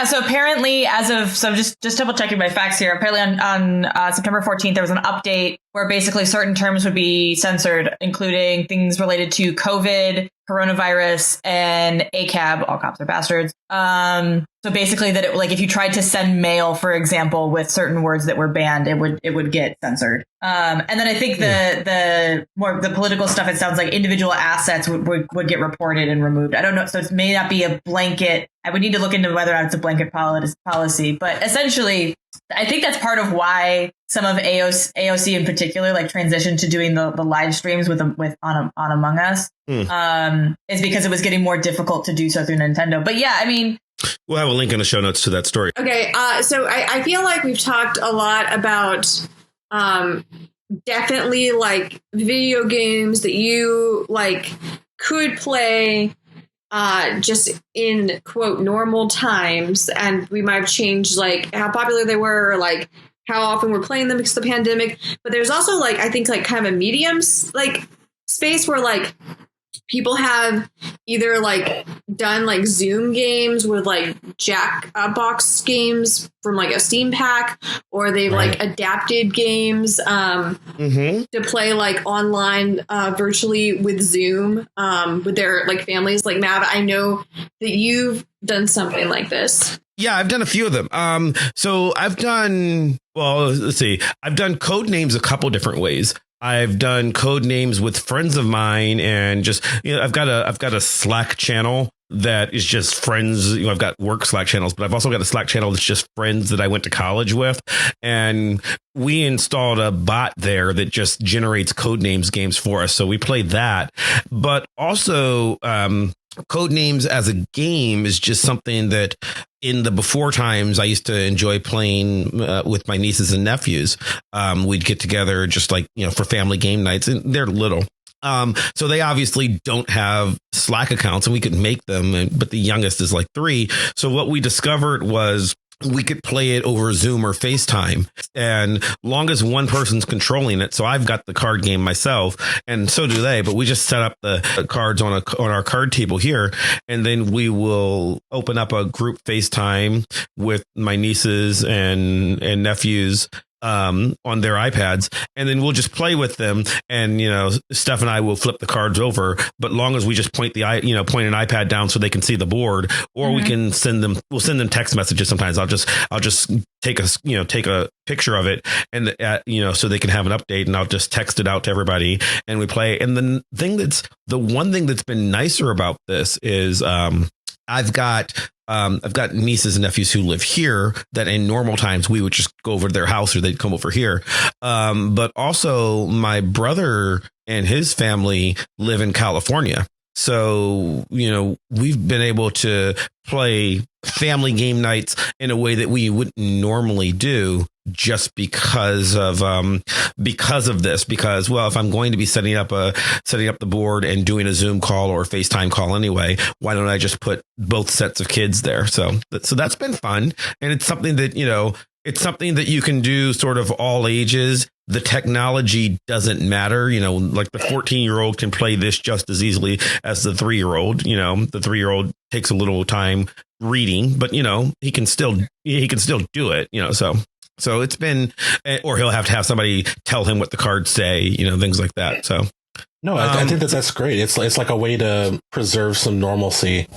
So apparently just double checking my facts here. Apparently on September 14th, there was an update where basically certain terms would be censored, including things related to COVID, coronavirus, and ACAB. All cops are bastards. So basically that if you tried to send mail, for example, with certain words that were banned, it would get censored. And then I think the political stuff, it sounds like individual assets would get reported and removed. I don't know. So it may not be a blanket. I would need to look into whether or not it's a blanket policy. But essentially, I think that's part of why some of AOC in particular transitioned to doing the live streams on Among Us. Is because it was getting more difficult to do so through Nintendo. But yeah, I mean, we'll have a link in the show notes to that story. Okay, so I feel like we've talked a lot about definitely like video games that you like could play just in quote normal times, and we might have changed like how popular they were, or like how often we're playing them because of the pandemic. But there's also like, I think like kind of a medium like space where like people have either like done like Zoom games with like Jackbox games from like a Steam pack, or they've like adapted games to play like online virtually with Zoom with their like families. Like Mav, I know that you've done something like this. Yeah, I've done a few of them. So I've done, well, let's see. I've done code names a couple different ways. I've done code names with friends of mine, and just, you know, I've got a Slack channel that is just friends. You know, I've got work Slack channels, but I've also got a Slack channel that's just friends that I went to college with. And we installed a bot there that just generates code names games for us. So we played that, but also, code names as a game is just something that in the before times I used to enjoy playing with my nieces and nephews. We'd get together just like, you know, for family game nights, and they're little. So they obviously don't have Slack accounts, and we could make them, but the youngest is like 3. So what we discovered was we could play it over Zoom or FaceTime, and long as one person's controlling it. So I've got the card game myself, and so do they. But we just set up the cards on our card table here, and then we will open up a group FaceTime with my nieces and nephews on their iPads, and then we'll just play with them. And, you know, Steph and I will flip the cards over, but long as we just point an iPad down so they can see the board, or we'll send them text messages. Sometimes I'll just take a picture of it, and so they can have an update, and I'll just text it out to everybody, and we play. And the one thing that's been nicer about this is I've got nieces and nephews who live here that in normal times we would just go over to their house, or they'd come over here. But also my brother and his family live in California. So, you know, we've been able to play family game nights in a way that we wouldn't normally do, just because of this. Because, well, if I'm going to be setting up the board and doing a Zoom call or a FaceTime call anyway, why don't I just put both sets of kids there? So that's been fun, and it's something that, you know, it's something that you can do sort of all ages. The technology doesn't matter, you know, like the 14-year-old can play this just as easily as the 3-year-old. You know, the 3-year-old takes a little time reading, but, you know, he can still do it, you know, so it's been, or he'll have to have somebody tell him what the cards say, you know, things like that. So no, I think that's great. It's like a way to preserve some normalcy,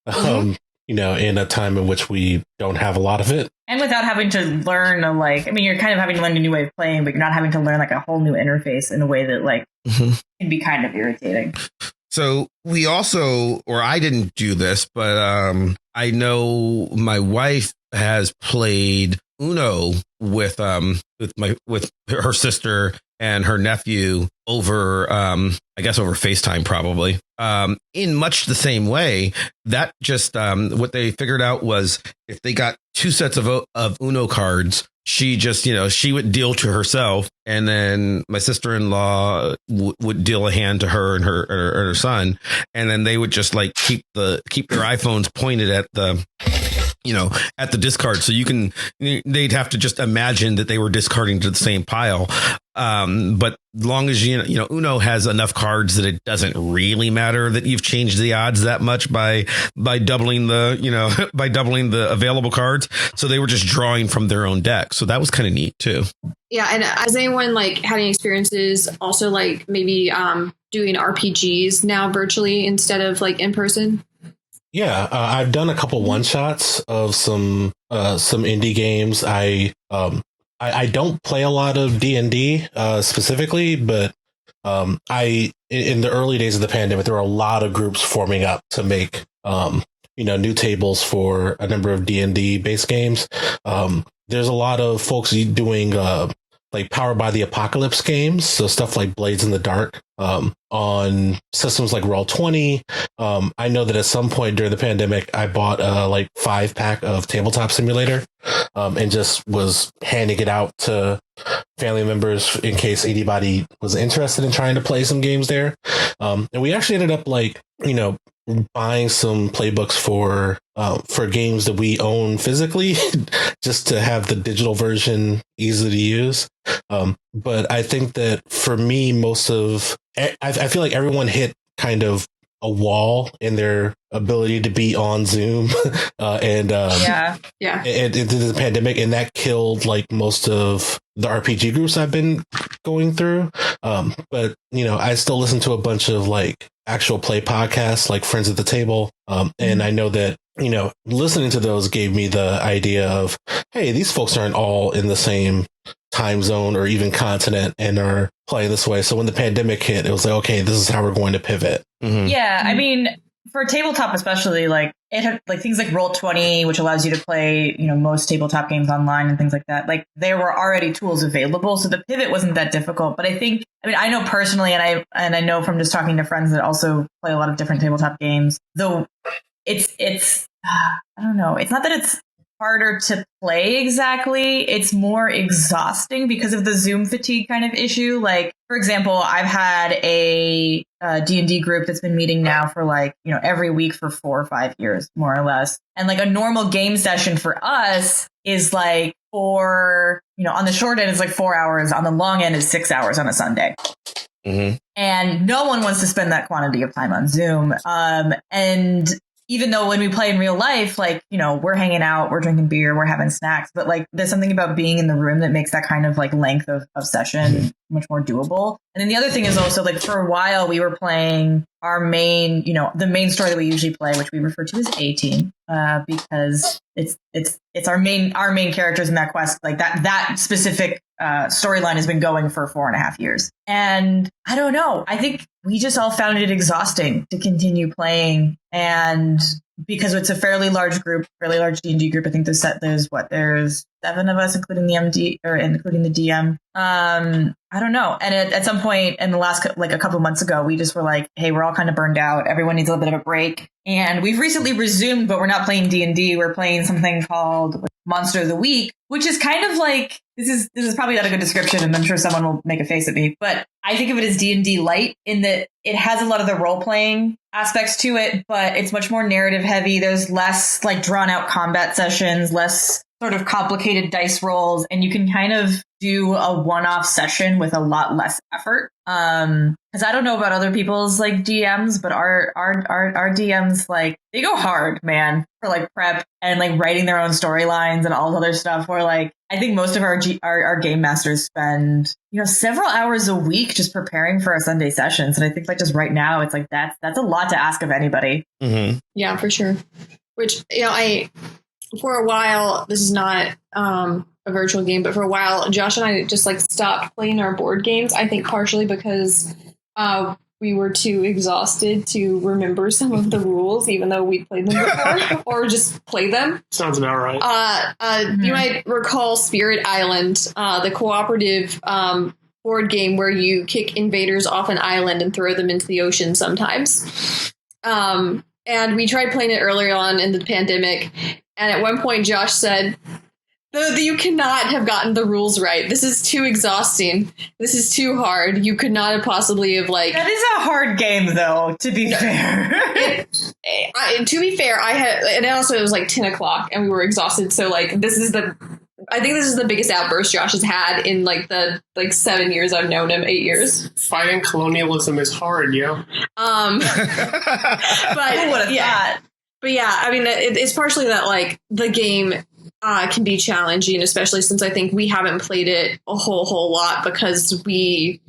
you know, in a time in which we don't have a lot of it. And without having to learn you're kind of having to learn a new way of playing, but you're not having to learn like a whole new interface in a way that like can be kind of irritating. So we also, or I didn't do this, but I know my wife has played Uno with her sister and her nephew over over FaceTime, probably in much the same way. That just what they figured out was if they got 2 sets of Uno cards, she just, you know, she would deal to herself, and then my sister-in-law would deal a hand to her and her son, and then they would just like keep their iPhones pointed at the discard. So they'd have to just imagine that they were discarding to the same pile. But long as you know, Uno has enough cards that it doesn't really matter that you've changed the odds that much by doubling the available cards. So they were just drawing from their own deck. So that was kind of neat too. Yeah. And has anyone like had any experiences also like maybe doing RPGs now virtually instead of like in person? Yeah, I've done a couple one shots of some indie games. I don't play a lot of D&D specifically, but in the early days of the pandemic, there were a lot of groups forming up to make new tables for a number of D&D based games. There's a lot of folks doing like Powered by the Apocalypse games, so stuff like Blades in the Dark on systems like Roll20. I know that at some point during the pandemic, I bought a 5-pack of Tabletop Simulator and just was handing it out to family members in case anybody was interested in trying to play some games there. And we actually ended up buying some playbooks for games that we own physically just to have the digital version easy to use. But I think that for me, I feel like everyone hit kind of a wall in their ability to be on Zoom and into the pandemic, and that killed like most of the RPG groups I've been going through. But I still listen to a bunch of like actual play podcasts like Friends at the Table, and I know that listening to those gave me the idea of, hey, these folks aren't all in the same time zone or even continent and are playing this way. So when the pandemic hit, it was like, okay, this is how we're going to pivot. Mm-hmm. Yeah, I mean, for tabletop especially, like it had like things like Roll20, which allows you to play most tabletop games online and things like that. Like there were already tools available, so the pivot wasn't that difficult. But I know personally, and I know from just talking to friends that also play a lot of different tabletop games, though it's I don't know, it's not that it's harder to play exactly, it's more exhausting because of the Zoom fatigue kind of issue. Like, for example, I've had a D&D group that's been meeting now for every week for 4 or 5 years, more or less. And like a normal game session for us is like on the short end is like 4 hours, on the long end is 6 hours on a Sunday. Mm-hmm. And no one wants to spend that quantity of time on Zoom. And even though when we play in real life, we're hanging out, we're drinking beer, we're having snacks, but there's something about being in the room that makes that kind of length of session much more doable. And then the other thing is also for a while we were playing our main, the main story that we usually play, which we refer to as A-Team, because it's our main characters in that quest. That specific storyline has been going for 4.5 years. And I don't know, I think we just all found it exhausting to continue playing. And because it's a fairly large D&D group, I think there's 7 of us, including the MD or including the DM. I don't know. And at some point in the last, a couple of months ago, we just were like, hey, we're all kind of burned out. Everyone needs a little bit of a break. And we've recently resumed, but we're not playing D&D. We're playing something called Monster of the Week, which is kind of like, this is probably not a good description, and I'm sure someone will make a face at me, but I think of it as D&D light in that it has a lot of the role-playing aspects to it, but it's much more narrative heavy. There's less drawn out combat sessions, less sort of complicated dice rolls, and you can kind of do a one-off session with a lot less effort. Because I don't know about other people's DMs, but our DMs they go hard, man, for prep and writing their own storylines and all this other stuff. Where I think most of our game masters spend several hours a week just preparing for our Sunday sessions, and I think just right now it's that's a lot to ask of anybody. Mm-hmm. Yeah, for sure. Which for a while, this is not a virtual game, but for a while, Josh and I just stopped playing our board games. I think partially because we were too exhausted to remember some of the rules, even though we played them before, or just play them. Sounds about right. You might recall Spirit Island, the cooperative board game where you kick invaders off an island and throw them into the ocean sometimes. And we tried playing it earlier on in the pandemic. And at one point, Josh said, you cannot have gotten the rules right. This is too exhausting. This is too hard. You could not have possibly have That is a hard game, though, to be fair. To be fair, I had, and also it was 10 o'clock and we were exhausted. So I think this is the biggest outburst Josh has had in the 7 years I've known him, 8 years. Fighting colonialism is hard, yo. But who would have thought? But yeah, I mean, it's partially that the game can be challenging, especially since I think we haven't played it a whole lot because we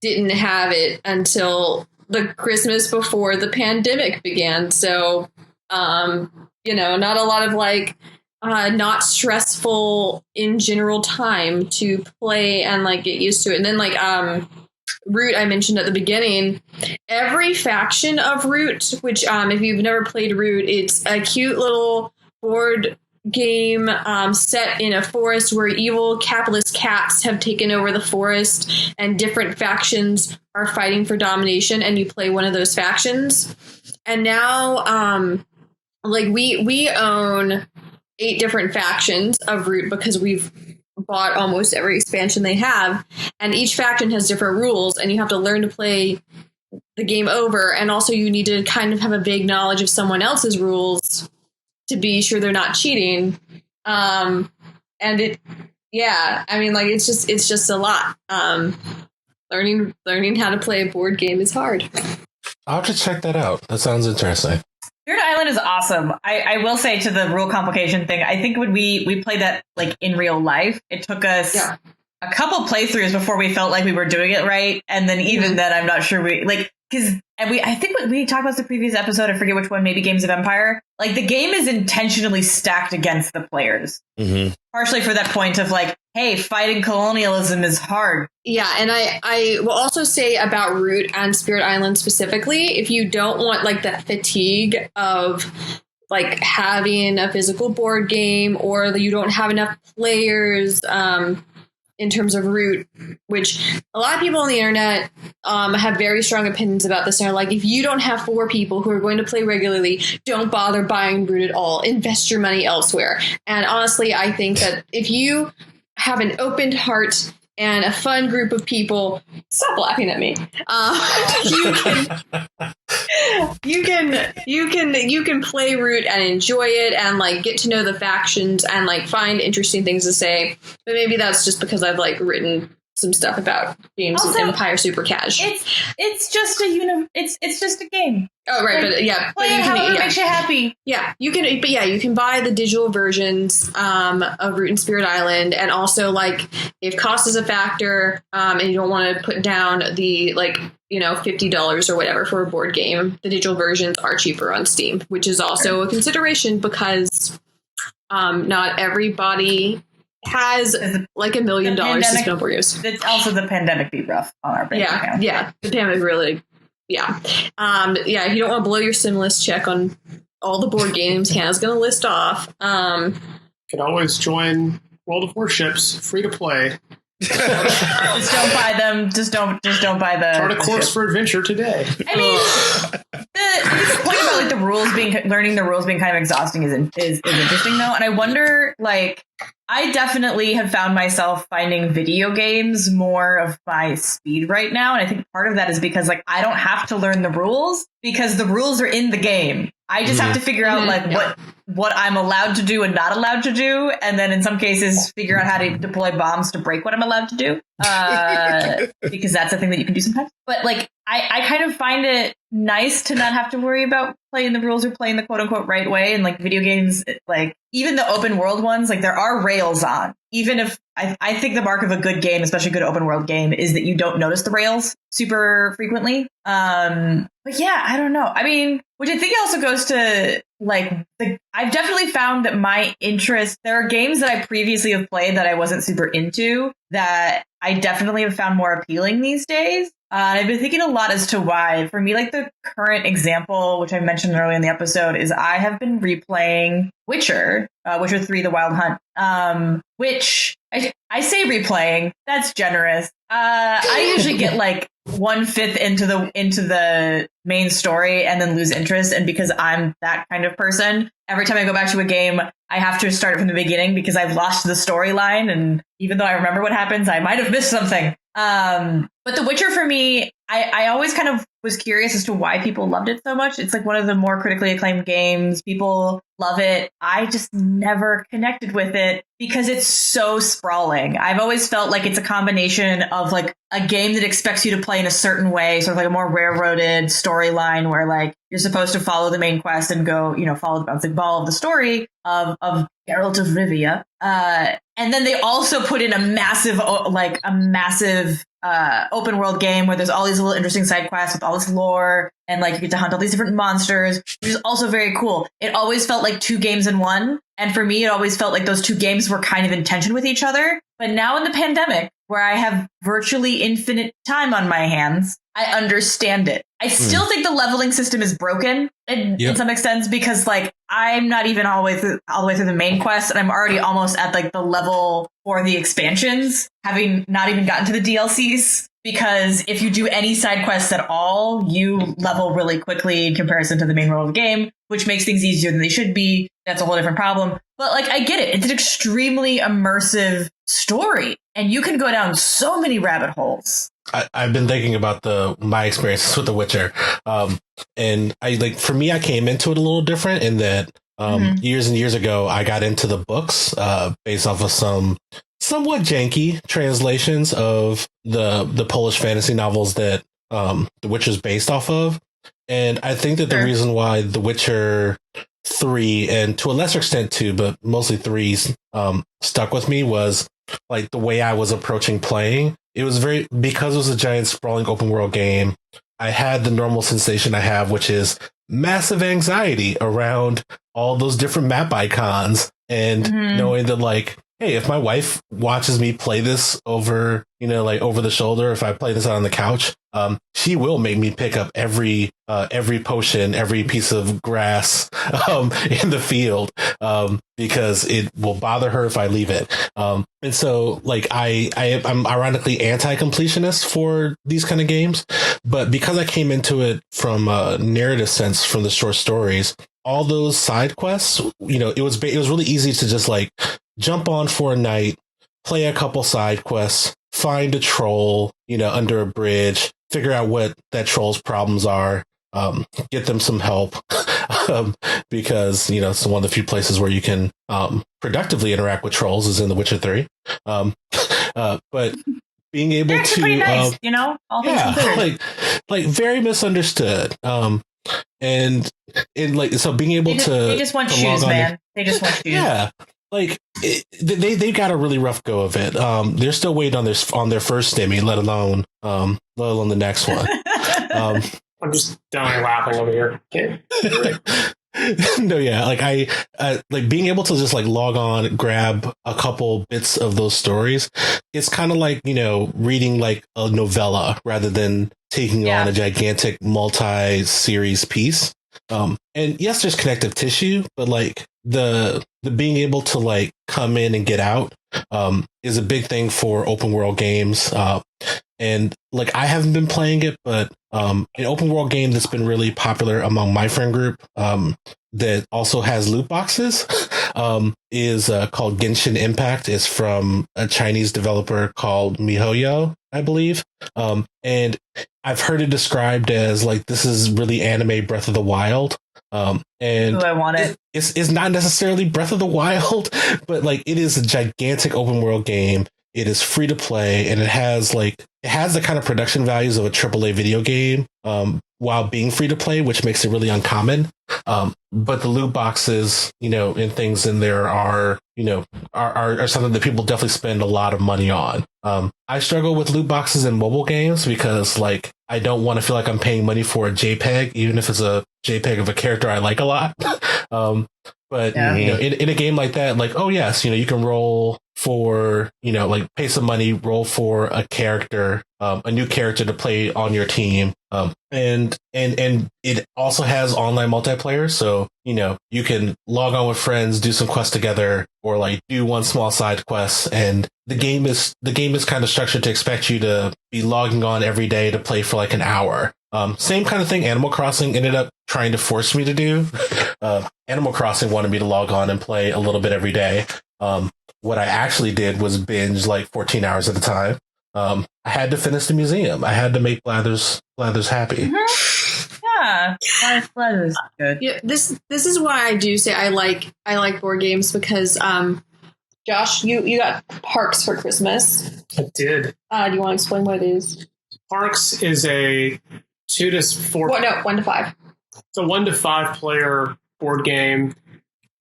didn't have it until the Christmas before the pandemic began. So, not a lot of not stressful in general time to play and get used to it. And then Root, I mentioned at the beginning, every faction of Root, which if you've never played Root, it's a cute little board game set in a forest where evil capitalist cats have taken over the forest and different factions are fighting for domination, and you play one of those factions. And now we own 8 different factions of Root because we've bought almost every expansion they have, and each faction has different rules, and you have to learn to play the game over, and also you need to kind of have a vague knowledge of someone else's rules to be sure they're not cheating. And it, yeah, I mean, like it's just a lot. Learning how to play a board game is hard. I'll have to check that out. That sounds interesting. Spirit Island is awesome. I will say to the rule complication thing, I think when we played that like in real life, it took us a couple playthroughs before we felt like we were doing it right. And then even then, I'm not sure we like, I think we talked about the previous episode, I forget which one, maybe Games of Empire. Like the game is intentionally stacked against the players. Mm-hmm. Partially for that point of like, hey, fighting colonialism is hard. Yeah, and I will also say about Root and Spirit Island specifically, if you don't want like that fatigue of like having a physical board game, or you don't have enough players in terms of Root, which a lot of people on the internet have very strong opinions about this. And are like, if you don't have 4 people who are going to play regularly, don't bother buying Root at all. Invest your money elsewhere. And honestly, I think that if you have an open heart and a fun group of people, stop laughing at me. You can play Root and enjoy it and like get to know the factions and like find interesting things to say. But maybe that's just because I've like written some stuff about games of Empire super cash. It's just a game. Oh right, like, but yeah, play it however makes you happy. Yeah, you can buy the digital versions of Root and Spirit Island, and also like if cost is a factor, and you don't want to put down the like $50 or whatever for a board game, the digital versions are cheaper on Steam, which is also a consideration because not everybody has like $1 million to spend on board games. It's also the pandemic be rough on our bank account. Yeah, the pandemic really. Yeah. If you don't want to blow your stimulus check on all the board games Hannah's going to list off. You can always join World of Warships, free to play. Just don't buy them. Just don't buy the. Start a course for adventure today. I mean, the point about like learning the rules being kind of exhausting is interesting though, and I wonder like. I definitely have found myself finding video games more of my speed right now. And I think part of that is because like I don't have to learn the rules because the rules are in the game. I just have to figure out like what I'm allowed to do and not allowed to do. And then in some cases figure out how to deploy bombs to break what I'm allowed to do. Because that's a thing that you can do sometimes. But like I kind of find it nice to not have to worry about playing the rules or playing the quote unquote right way. And like video games, like even the open world ones, like there are rails on. Even if I think the mark of a good game, especially a good open world game, is that you don't notice the rails super frequently. But yeah, I don't know. I mean, which I think also goes to like I've definitely found that my interest, there are games that I previously have played that I wasn't super into that I definitely have found more appealing these days. I've been thinking a lot as to why. For me, like the current example, which I mentioned earlier in the episode, is I have been replaying Witcher 3: The Wild Hunt, which I say replaying. That's generous. I usually get like 1/5 into the main story and then lose interest. And because I'm that kind of person, every time I go back to a game, I have to start from the beginning because I've lost the storyline. And even though I remember what happens, I might have missed something. But The Witcher for me, I always kind of was curious as to why people loved it so much. It's like one of the more critically acclaimed games. People love it. I just never connected with it because it's so sprawling. I've always felt like it's a combination of like a game that expects you to play in a certain way, sort of like a more railroaded storyline where like you're supposed to follow the main quest and go, follow the bouncing ball of the story of Geralt of Rivia. And then they also put in a massive open world game where there's all these little interesting side quests with all this lore and like you get to hunt all these different monsters, which is also very cool. It always felt like 2 games in one. And for me, it always felt like those 2 games were kind of in tension with each other. But now in the pandemic, where I have virtually infinite time on my hands, I understand it. I still think the leveling system is broken in some extent because like I'm not even all the way through the main quest and I'm already almost at like the level for the expansions, having not even gotten to the DLCs. Because if you do any side quests at all, you level really quickly in comparison to the main role of the game, which makes things easier than they should be. That's a whole different problem. But like, I get it. It's an extremely immersive story, and you can go down so many rabbit holes. I've been thinking about my experiences with The Witcher, and for me, I came into it a little different in that years and years ago, I got into the books based off of some somewhat janky translations of the Polish fantasy novels that The Witcher's based off of, and I think that the reason why The Witcher 3 and to a lesser extent 2, but mostly 3's stuck with me was like the way I was approaching playing. It was because it was a giant sprawling open world game. I had the normal sensation I have, which is massive anxiety around all those different map icons and knowing that like, hey, if my wife watches me play this over, over the shoulder, if I play this out on the couch, she will make me pick up every potion, every piece of grass in the field because it will bother her if I leave it. And so, like, I'm ironically anti-completionist for these kind of games, but because I came into it from a narrative sense from the short stories, all those side quests, it was really easy to just like jump on for a night, play a couple side quests, find a troll, under a bridge, figure out what that troll's problems are, get them some help, because, it's one of the few places where you can productively interact with trolls is in The Witcher 3. But being able they're to, pretty nice, all things considered. like very misunderstood. And like, so being able they just want shoes, man. They just want shoes. Yeah. Like they got a really rough go of it. They're still waiting on their first stimmy, let alone the next one. I'm just dying laughing over here. No, yeah, like I like being able to just like log on, grab a couple bits of those stories. It's kind of like reading like a novella rather than taking on a gigantic multi-series piece. And yes, there's connective tissue, but like the being able to like come in and get out is a big thing for open world games. And like I haven't been playing it, but an open world game that's been really popular among my friend group that also has loot boxes is called Genshin Impact. It's from a Chinese developer called MiHoYo, I believe. And I've heard it described as like this is really anime Breath of the Wild. And I want it. It's not necessarily Breath of the Wild, but like it is a gigantic open world game. It is free to play, and it has the kind of production values of a AAA video game, while being free to play, which makes it really uncommon. But the loot boxes, and things in there are something that people definitely spend a lot of money on. I struggle with loot boxes in mobile games because like I don't want to feel like I'm paying money for a JPEG, even if it's a JPEG of a character I like a lot. But in a game like that, like, oh yes, you can roll for, like pay some money, roll for a character, a new character to play on your team. And it also has online multiplayer. So, you can log on with friends, do some quests together, or like do one small side quest. And the game is kind of structured to expect you to be logging on every day to play for like an hour. Same kind of thing Animal Crossing ended up trying to force me to do. Animal Crossing wanted me to log on and play a little bit every day. What I actually did was binge like 14 hours at a time. I had to finish the museum. I had to make Blathers happy. Mm-hmm. Yeah, Blathers good. Yeah, this is why I do say I like board games because Josh, you got Parks for Christmas. I did. Do you want to explain what it is? Parks is a 2 to 4. 1 to 5. It's a 1 to 5 player board game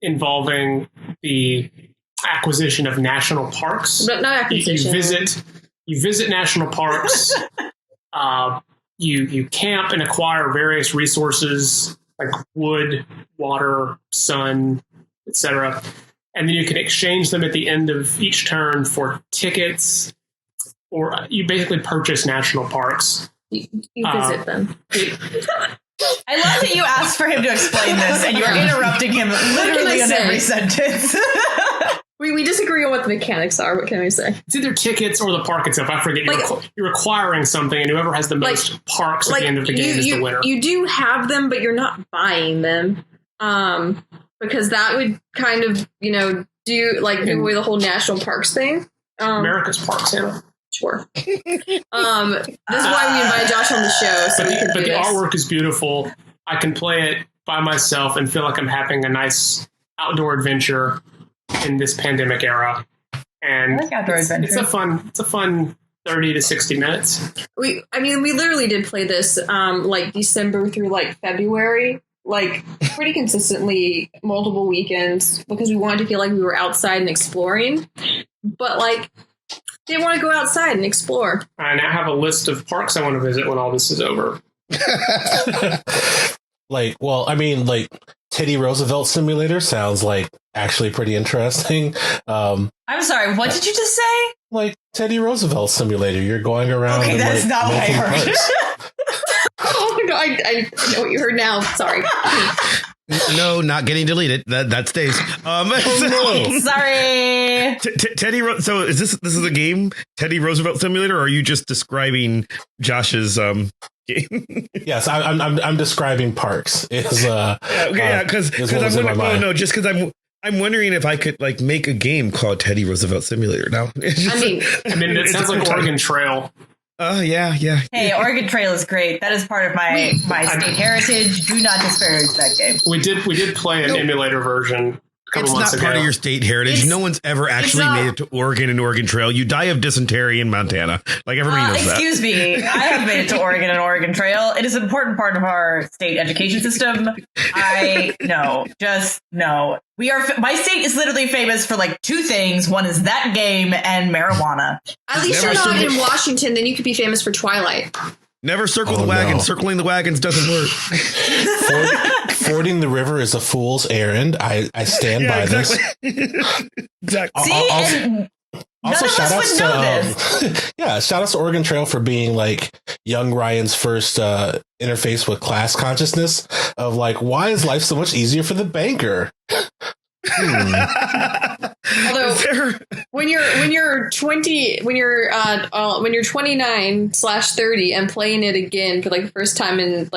involving the acquisition of national parks. But not acquisition. You visit national parks. You camp and acquire various resources like wood, water, sun, etc. And then you can exchange them at the end of each turn for tickets, or you basically purchase national parks. You visit them. I love that you asked for him to explain this, and you are interrupting him literally in every sentence. We disagree on what the mechanics are. What can I say? It's either tickets or the park itself. I forget. You're acquiring something, and whoever has the most parks at the end of the game is the winner. You do have them, but you're not buying them. because that would kind of, do away the whole national parks thing. America's parks, Hannah. Sure. This is why we invited Josh on the show. So but the artwork is beautiful. I can play it by myself and feel like I'm having a nice outdoor adventure in this pandemic era. And I like outdoor adventures. It's a fun 30 to 60 minutes. We literally did play this December through February, pretty consistently, multiple weekends, because we wanted to feel like we were outside and exploring. But didn't want to go outside and explore. I now have a list of parks I want to visit when all this is over. Teddy Roosevelt Simulator sounds actually pretty interesting. I'm sorry, what did you just say? Teddy Roosevelt Simulator. You're going around. Okay, that's not what I heard. Oh no, I know what you heard now. Sorry. No, not getting deleted. That stays. Sorry. Teddy. So is this is a game, Teddy Roosevelt Simulator, or are you just describing Josh's game? Yes, I'm describing parks. Because I'm wondering if I could make a game called Teddy Roosevelt Simulator. Now, it sounds like Oregon Trail. Oh, yeah. Hey, Oregon Trail is great. That is part of my state heritage. Do not disparage that game. We did play an emulator version a couple months ago. It's not part of your state heritage. No one's ever actually made it to Oregon and Oregon Trail. You die of dysentery in Montana. Everybody knows that. Excuse me. I have made it to Oregon and Oregon Trail. It is an important part of our state education system. No. My state is literally famous for two things. One is that game and marijuana. At least you're not in Washington, then you could be famous for Twilight. Never circle the wagon. No. Circling the wagons doesn't work. Fording the river is a fool's errand. I stand by this. Exactly. See, also, shout outs to shout outs to Oregon Trail for being young Ryan's first interface with class consciousness of why is life so much easier for the banker? Although when you're 29/30 and playing it again for the first time in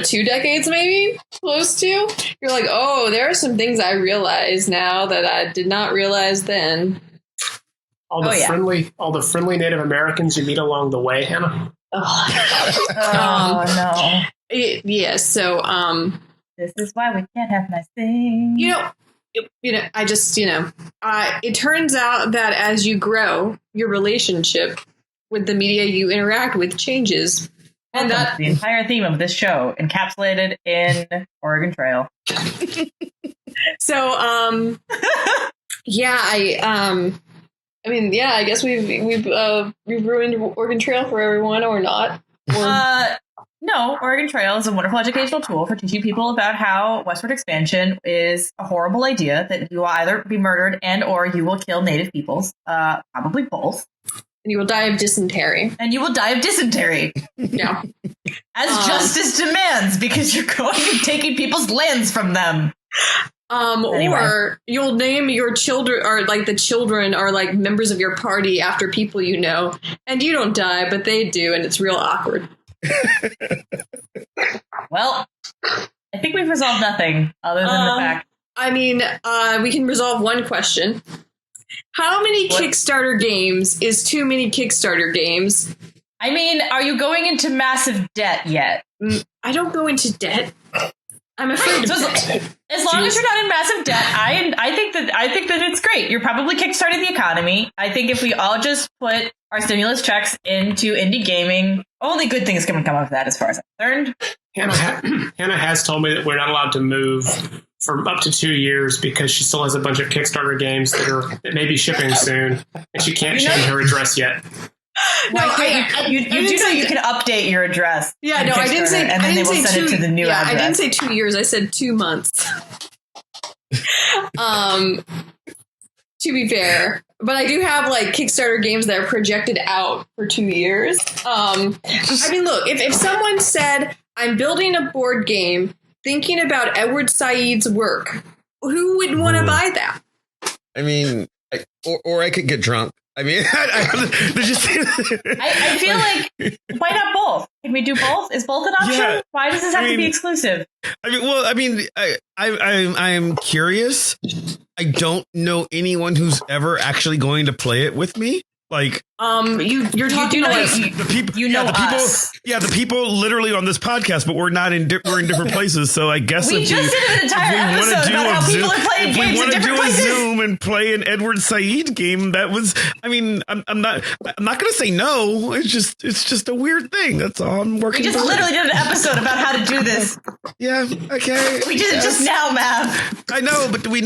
2 decades, maybe close to, you're oh, there are some things I realize now that I did not realize then. All the friendly Native Americans you meet along the way, Hannah. Oh no. Yes. So this is why we can't have nice things. I just, it turns out that as you grow, your relationship with the media you interact with changes. And that's the entire theme of this show, encapsulated in Oregon Trail. So, I guess we've ruined Oregon Trail for everyone, or not. No, Oregon Trail is a wonderful educational tool for teaching people about how westward expansion is a horrible idea, that you will either be murdered and or you will kill native peoples, probably both. And you will die of dysentery. Yeah. As justice demands, because you're going and taking people's lands from them. Anyway. Or you'll name your children, or the children are members of your party after people you know, and you don't die, but they do, and it's real awkward. Well, I think we've resolved nothing other than the fact. We can resolve one question. How many Kickstarter games is too many Kickstarter games? Are you going into massive debt yet? I don't go into debt. I'm afraid of debt. As long as you're not in massive debt, I think that it's great. You're probably kickstarting the economy. I think if we all just put our stimulus checks into indie gaming, only good things can come of that, as far as I'm concerned. Hannah has told me that we're not allowed to move for up to 2 years because she still has a bunch of Kickstarter games that may be shipping soon, and she can't change her address yet. No, you do know you can update your address. Yeah, no, I didn't say. And then they will send it to the new address. I didn't say 2 years. I said 2 months. To be fair, but I do have Kickstarter games that are projected out for 2 years. Look, if someone said I'm building a board game thinking about Edward Said's work, who wouldn't want to buy that? Or I could get drunk. I mean, I feel like why not both? Can we do both? Is both an option? Yeah. Why does this have to be exclusive? I'm curious. I don't know anyone who's ever actually going to play it with me. Like, you're talking to like the people, you know the people, us. the people literally on this podcast, but we're not in, we're in different places. So I guess We just did an entire episode about how people are playing games in different places. If we want to do a Zoom and play an Edward Said game, that was, I mean, I'm not going to say no. It's just a weird thing. That's all I'm working. We just literally did an episode about how to do this. Yeah. Okay. We did it just now, Mav. I know, but do we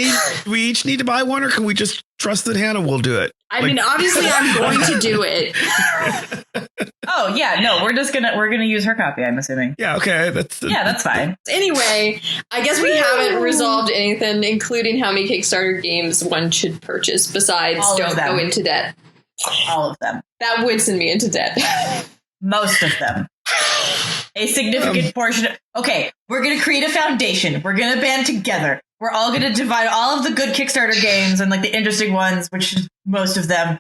each need to buy one, or can we just trust that Hannah will do it? I mean, obviously, I'm going to do it. Oh yeah, no, we're gonna use her copy. I'm assuming. Yeah. Okay. That's fine. Anyway, I guess we haven't resolved anything, including how many Kickstarter games one should purchase. Besides, don't go into debt. All of them. That would send me into debt. Most of them. A significant portion. Okay, we're going to create a foundation. We're going to band together. We're all going to divide all of the good Kickstarter games and like the interesting ones, which is most of them.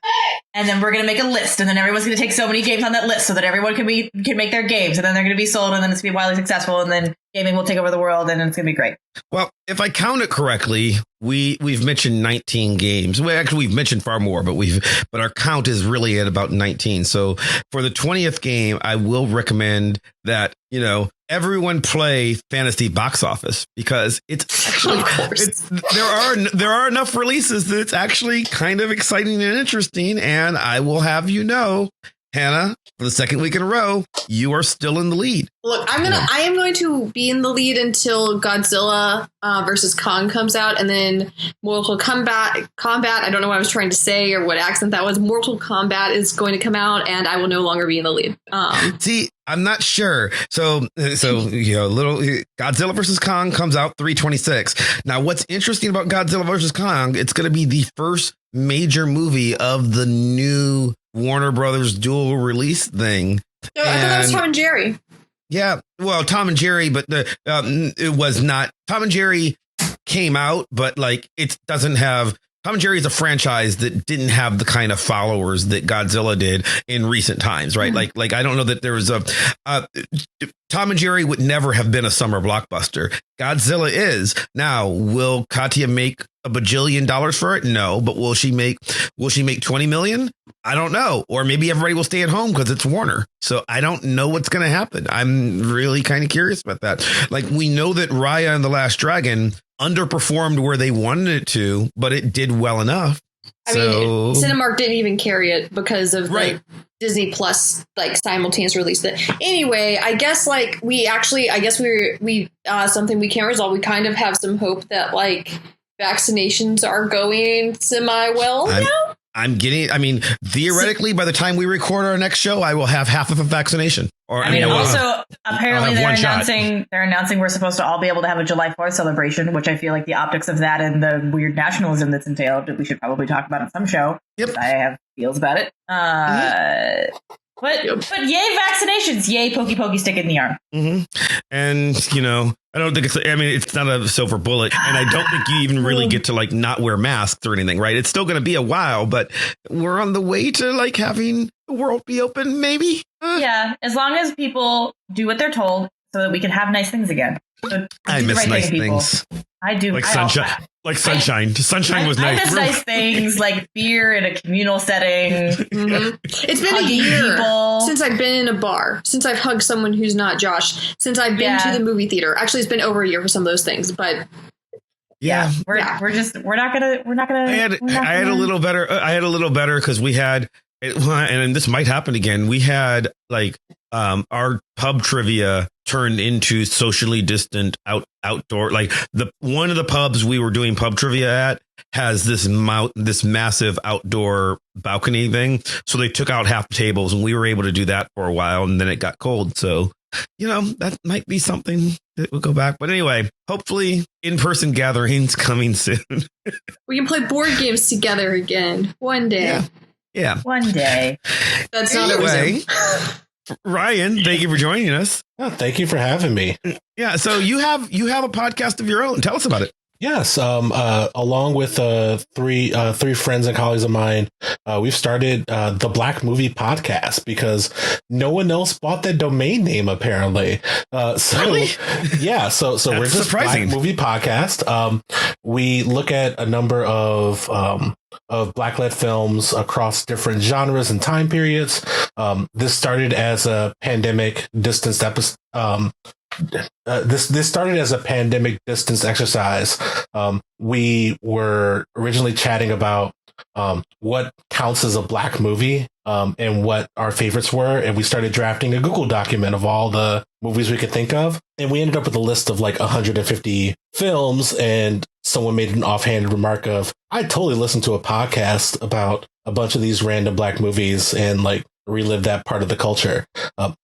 And then we're going to make a list. And then everyone's going to take so many games on that list so that everyone can make their games. And then they're going to be sold. And then it's going to be wildly successful. And then gaming will take over the world. And it's going to be great. Well, if I count it correctly, we've mentioned 19 games. Well, actually, we've mentioned far more, but our count is really at about 19. So for the 20th game, I will recommend that, everyone play Fantasy Box Office, because it's actually, there are enough releases that it's actually kind of exciting and interesting. And I will have Hannah, for the second week in a row, you are still in the lead. Look, I am going to be in the lead until Godzilla versus Kong comes out, and then Mortal Kombat. I don't know what I was trying to say or what accent that was. Mortal Kombat is going to come out, and I will no longer be in the lead. See, I'm not sure. So little Godzilla versus Kong comes out 3/26. Now, what's interesting about Godzilla versus Kong? It's going to be the first major movie of the new Warner Brothers dual release thing. No, I thought that was Tom and Jerry. Yeah, well, Tom and Jerry, but it was not. Tom and Jerry came out, but like it doesn't have. Tom and Jerry is a franchise that didn't have the kind of followers that Godzilla did in recent times, right? Mm-hmm. Like I don't know that there was Tom and Jerry would never have been a summer blockbuster. Godzilla is. Now, will Katya make $1 bajillion for it? No, but will she make 20 million? I don't know. Or maybe everybody will stay at home because it's Warner. So I don't know what's going to happen. I'm really kind of curious about that. Like, we know that Raya and the Last Dragon underperformed where they wanted it to, but it did well enough. I mean, Cinemark didn't even carry it because of the Disney Plus simultaneous release. Anyway, I guess we something we can't resolve. We kind of have some hope that vaccinations are going semi well now. Theoretically, by the time we record our next show, I will have half of a vaccination. Also, apparently they're announcing we're supposed to all be able to have a July 4th celebration, which I feel like the optics of that and the weird nationalism that's entailed that we should probably talk about on some show. Yep. I have feels about it. But yay vaccinations, yay pokey stick in the arm. Mm-hmm. And I don't think it's not a silver bullet, and I don't think you even really get to not wear masks or anything, right? It's still going to be a while, but we're on the way to having the world be open, maybe. Yeah, as long as people do what they're told, so that we can have nice things again. So I miss nice things. I do. Like sunshine. Sunshine was nice. I miss nice things like beer in a communal setting. Mm-hmm. It's been a year since I've been in a bar, since I've hugged someone who's not Josh, since I've been to the movie theater. Actually, it's been over a year for some of those things, but we're not gonna. I had a little better because we had, and this might happen again. We had our pub trivia turned into socially distant outdoor. One of the pubs we were doing pub trivia at has this massive outdoor balcony thing. So they took out half the tables, and we were able to do that for a while, and then it got cold. So, that might be something that will go back. But anyway, hopefully in-person gatherings coming soon. We can play board games together again one day. Yeah. One day. That's not everything. Ryan, thank you for joining us. Oh, thank you for having me. Yeah, so you have a podcast of your own. Tell us about it. Yes, along with three friends and colleagues of mine, we've started the Black Movie Podcast because no one else bought that domain name apparently. Really? Yeah, so we're just surprising. Black Movie Podcast. We look at a number of Black-led films across different genres and time periods. This started as a pandemic distanced episode. This started as a pandemic distance exercise. We were originally chatting about what counts as a Black movie and what our favorites were, and we started drafting a Google document of all the movies we could think of, and we ended up with a list of like 150 films. And someone made an offhand remark of, I totally listened to a podcast about a bunch of these random Black movies and like relive that part of the culture.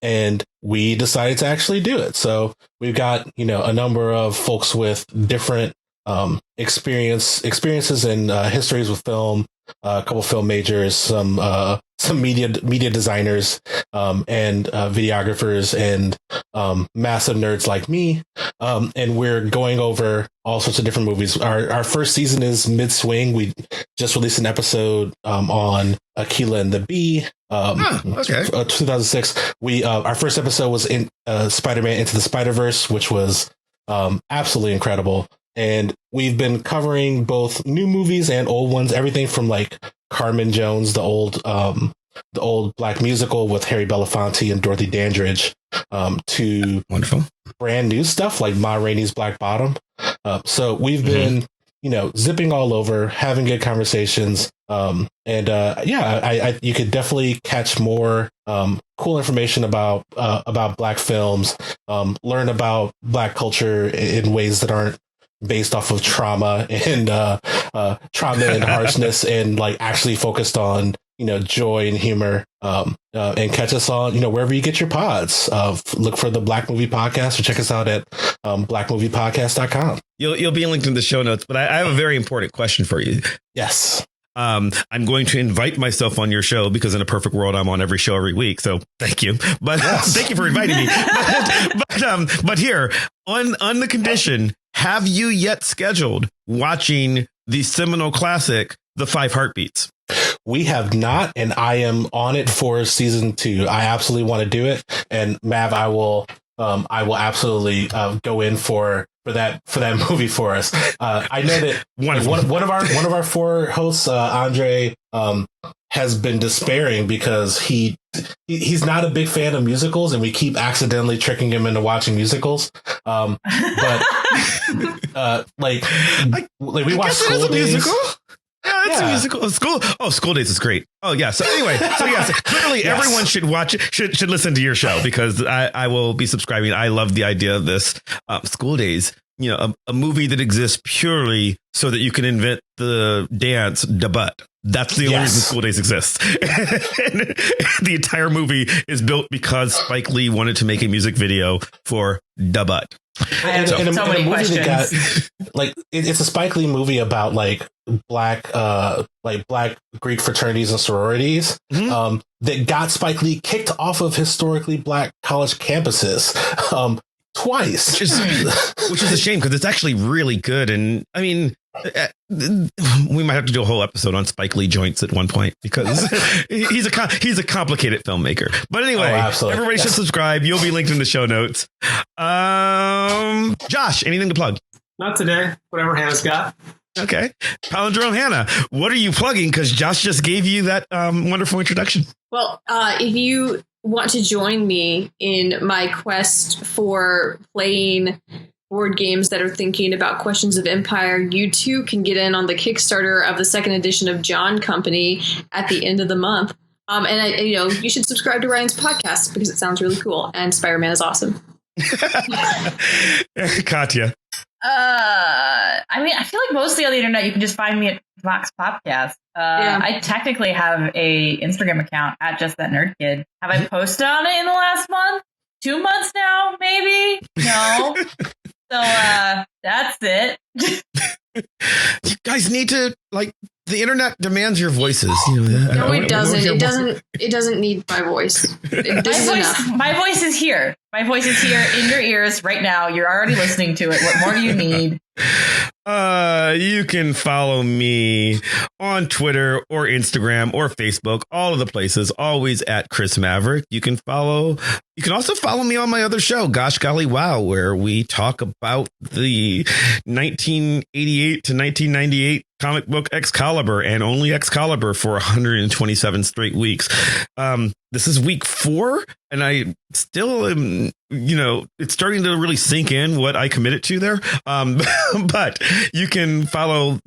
And we decided to actually do it. So we've got, a number of folks with different experiences and histories with film, a couple film majors, some media designers, and videographers, and massive nerds like me. And we're going over all sorts of different movies. Our first season is mid-swing. We just released an episode on Aquila and the Bee. Okay. 2006. Our first episode was in Spider-Man Into the Spider-Verse, which was absolutely incredible. And we've been covering both new movies and old ones, everything from like Carmen Jones, the old Black musical with Harry Belafonte and Dorothy Dandridge, to Wonderful brand new stuff like Ma Rainey's Black Bottom. So we've been, zipping all over, having good conversations. You could definitely catch more cool information about Black films, learn about Black culture in ways that aren't based off of trauma and harshness, and like actually focused on joy and humor. And catch us on wherever you get your pods. Look for the Black Movie Podcast, or check us out at blackmoviepodcast.com. You'll be linked in the show notes, but I have a very important question for you. Yes. I'm going to invite myself on your show because in a perfect world, I'm on every show every week. So thank you. But thank you for inviting me. But here on the condition, have you yet scheduled watching the seminal classic, The Five Heartbeats? We have not, and I am on it for season 2. I absolutely want to do it. And Mav, I will absolutely go in for that movie for us. I know that one of our 4 hosts, Andre, has been despairing because he's not a big fan of musicals, and we keep accidentally tricking him into watching musicals. But we watch School Days. Musical? Yeah, it's a musical. School Days is great. Oh yeah. So anyway, clearly everyone should watch it, should listen to your show, because I will be subscribing. I love the idea of this School Days. A movie that exists purely so that you can invent the dance da butt. That's the only reason School Days exists. And the entire movie is built because Spike Lee wanted to make a music video for da butt. I have so many questions. It's a Spike Lee movie about black Greek fraternities and sororities, that got Spike Lee kicked off of historically Black college campuses twice, which is a shame, because it's actually really good. And I mean, we might have to do a whole episode on Spike Lee joints at one point, because he's a complicated filmmaker. But anyway, everybody should subscribe. You'll be linked in the show notes. Josh, anything to plug? Not today. Whatever Hannah's got. Okay. Palindrome Hannah, what are you plugging? Because Josh just gave you that wonderful introduction. Well, if you want to join me in my quest for playing board games that are thinking about questions of empire, you too can get in on the Kickstarter of the 2nd edition of John Company at the end of the month. You should subscribe to Ryan's podcast because it sounds really cool, and Spider-Man is awesome. Katya. I feel like mostly on the internet you can just find me at Vox Podcast. I technically have a Instagram account at Just That Nerd Kid. Have I posted on it in the last month? 2 months now, maybe? No. So that's it. You guys need to the internet demands your voices. No, it doesn't. It doesn't need my voice. My voice is here. My voice is here in your ears right now. You're already listening to it. What more do you need? You can follow me on Twitter or Instagram or Facebook, all of the places, always at Chris Maverick. You can also follow me on my other show, Gosh Golly Wow, where we talk about the 1988 to 1998 comic book Excalibur, and only Excalibur, for 127 straight weeks. This is week 4, and I still am, it's starting to really sink in what I committed to there. But you can follow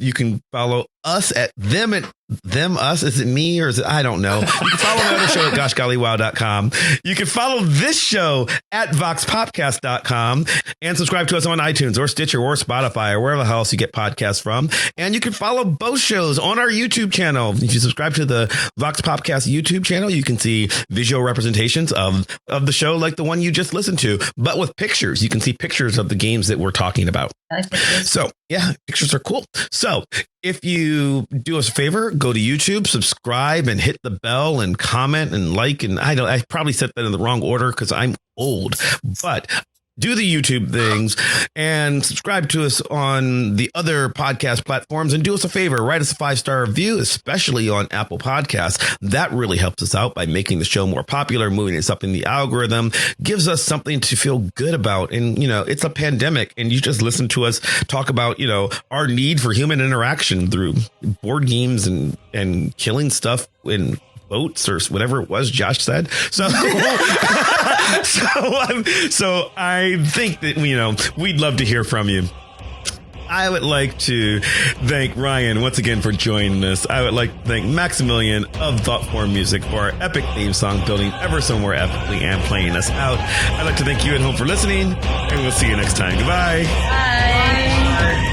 us at us. Is it me or is it? I don't know. You can follow my other show at goshgollywow.com. You can follow this show at voxpopcast.com and subscribe to us on iTunes or Stitcher or Spotify or wherever else you get podcasts from. And you can follow both shows on our YouTube channel. If you subscribe to the Vox Popcast YouTube channel, you can see visual representations of the show like the one you just listened to, but with pictures. You can see pictures of the games that we're talking about. So yeah, pictures are cool. So if you do us a favor, go to YouTube, subscribe, and hit the bell and comment and like. And I probably said that in the wrong order because I'm old, but do the YouTube things and subscribe to us on the other podcast platforms, and do us a favor, write us a 5-star review, especially on Apple Podcasts. That really helps us out by making the show more popular, moving us up in the algorithm, gives us something to feel good about. And, it's a pandemic, and you just listen to us talk about, our need for human interaction through board games and killing stuff in boats or whatever it was Josh said. So so I think that we'd love to hear from you. I would like to thank Ryan once again for joining us. I would like to thank Maximilian of Thoughtform Music for our epic theme song, building ever so more epically and playing us out. I'd like to thank you at home for listening, and we'll see you next time. Goodbye. Bye.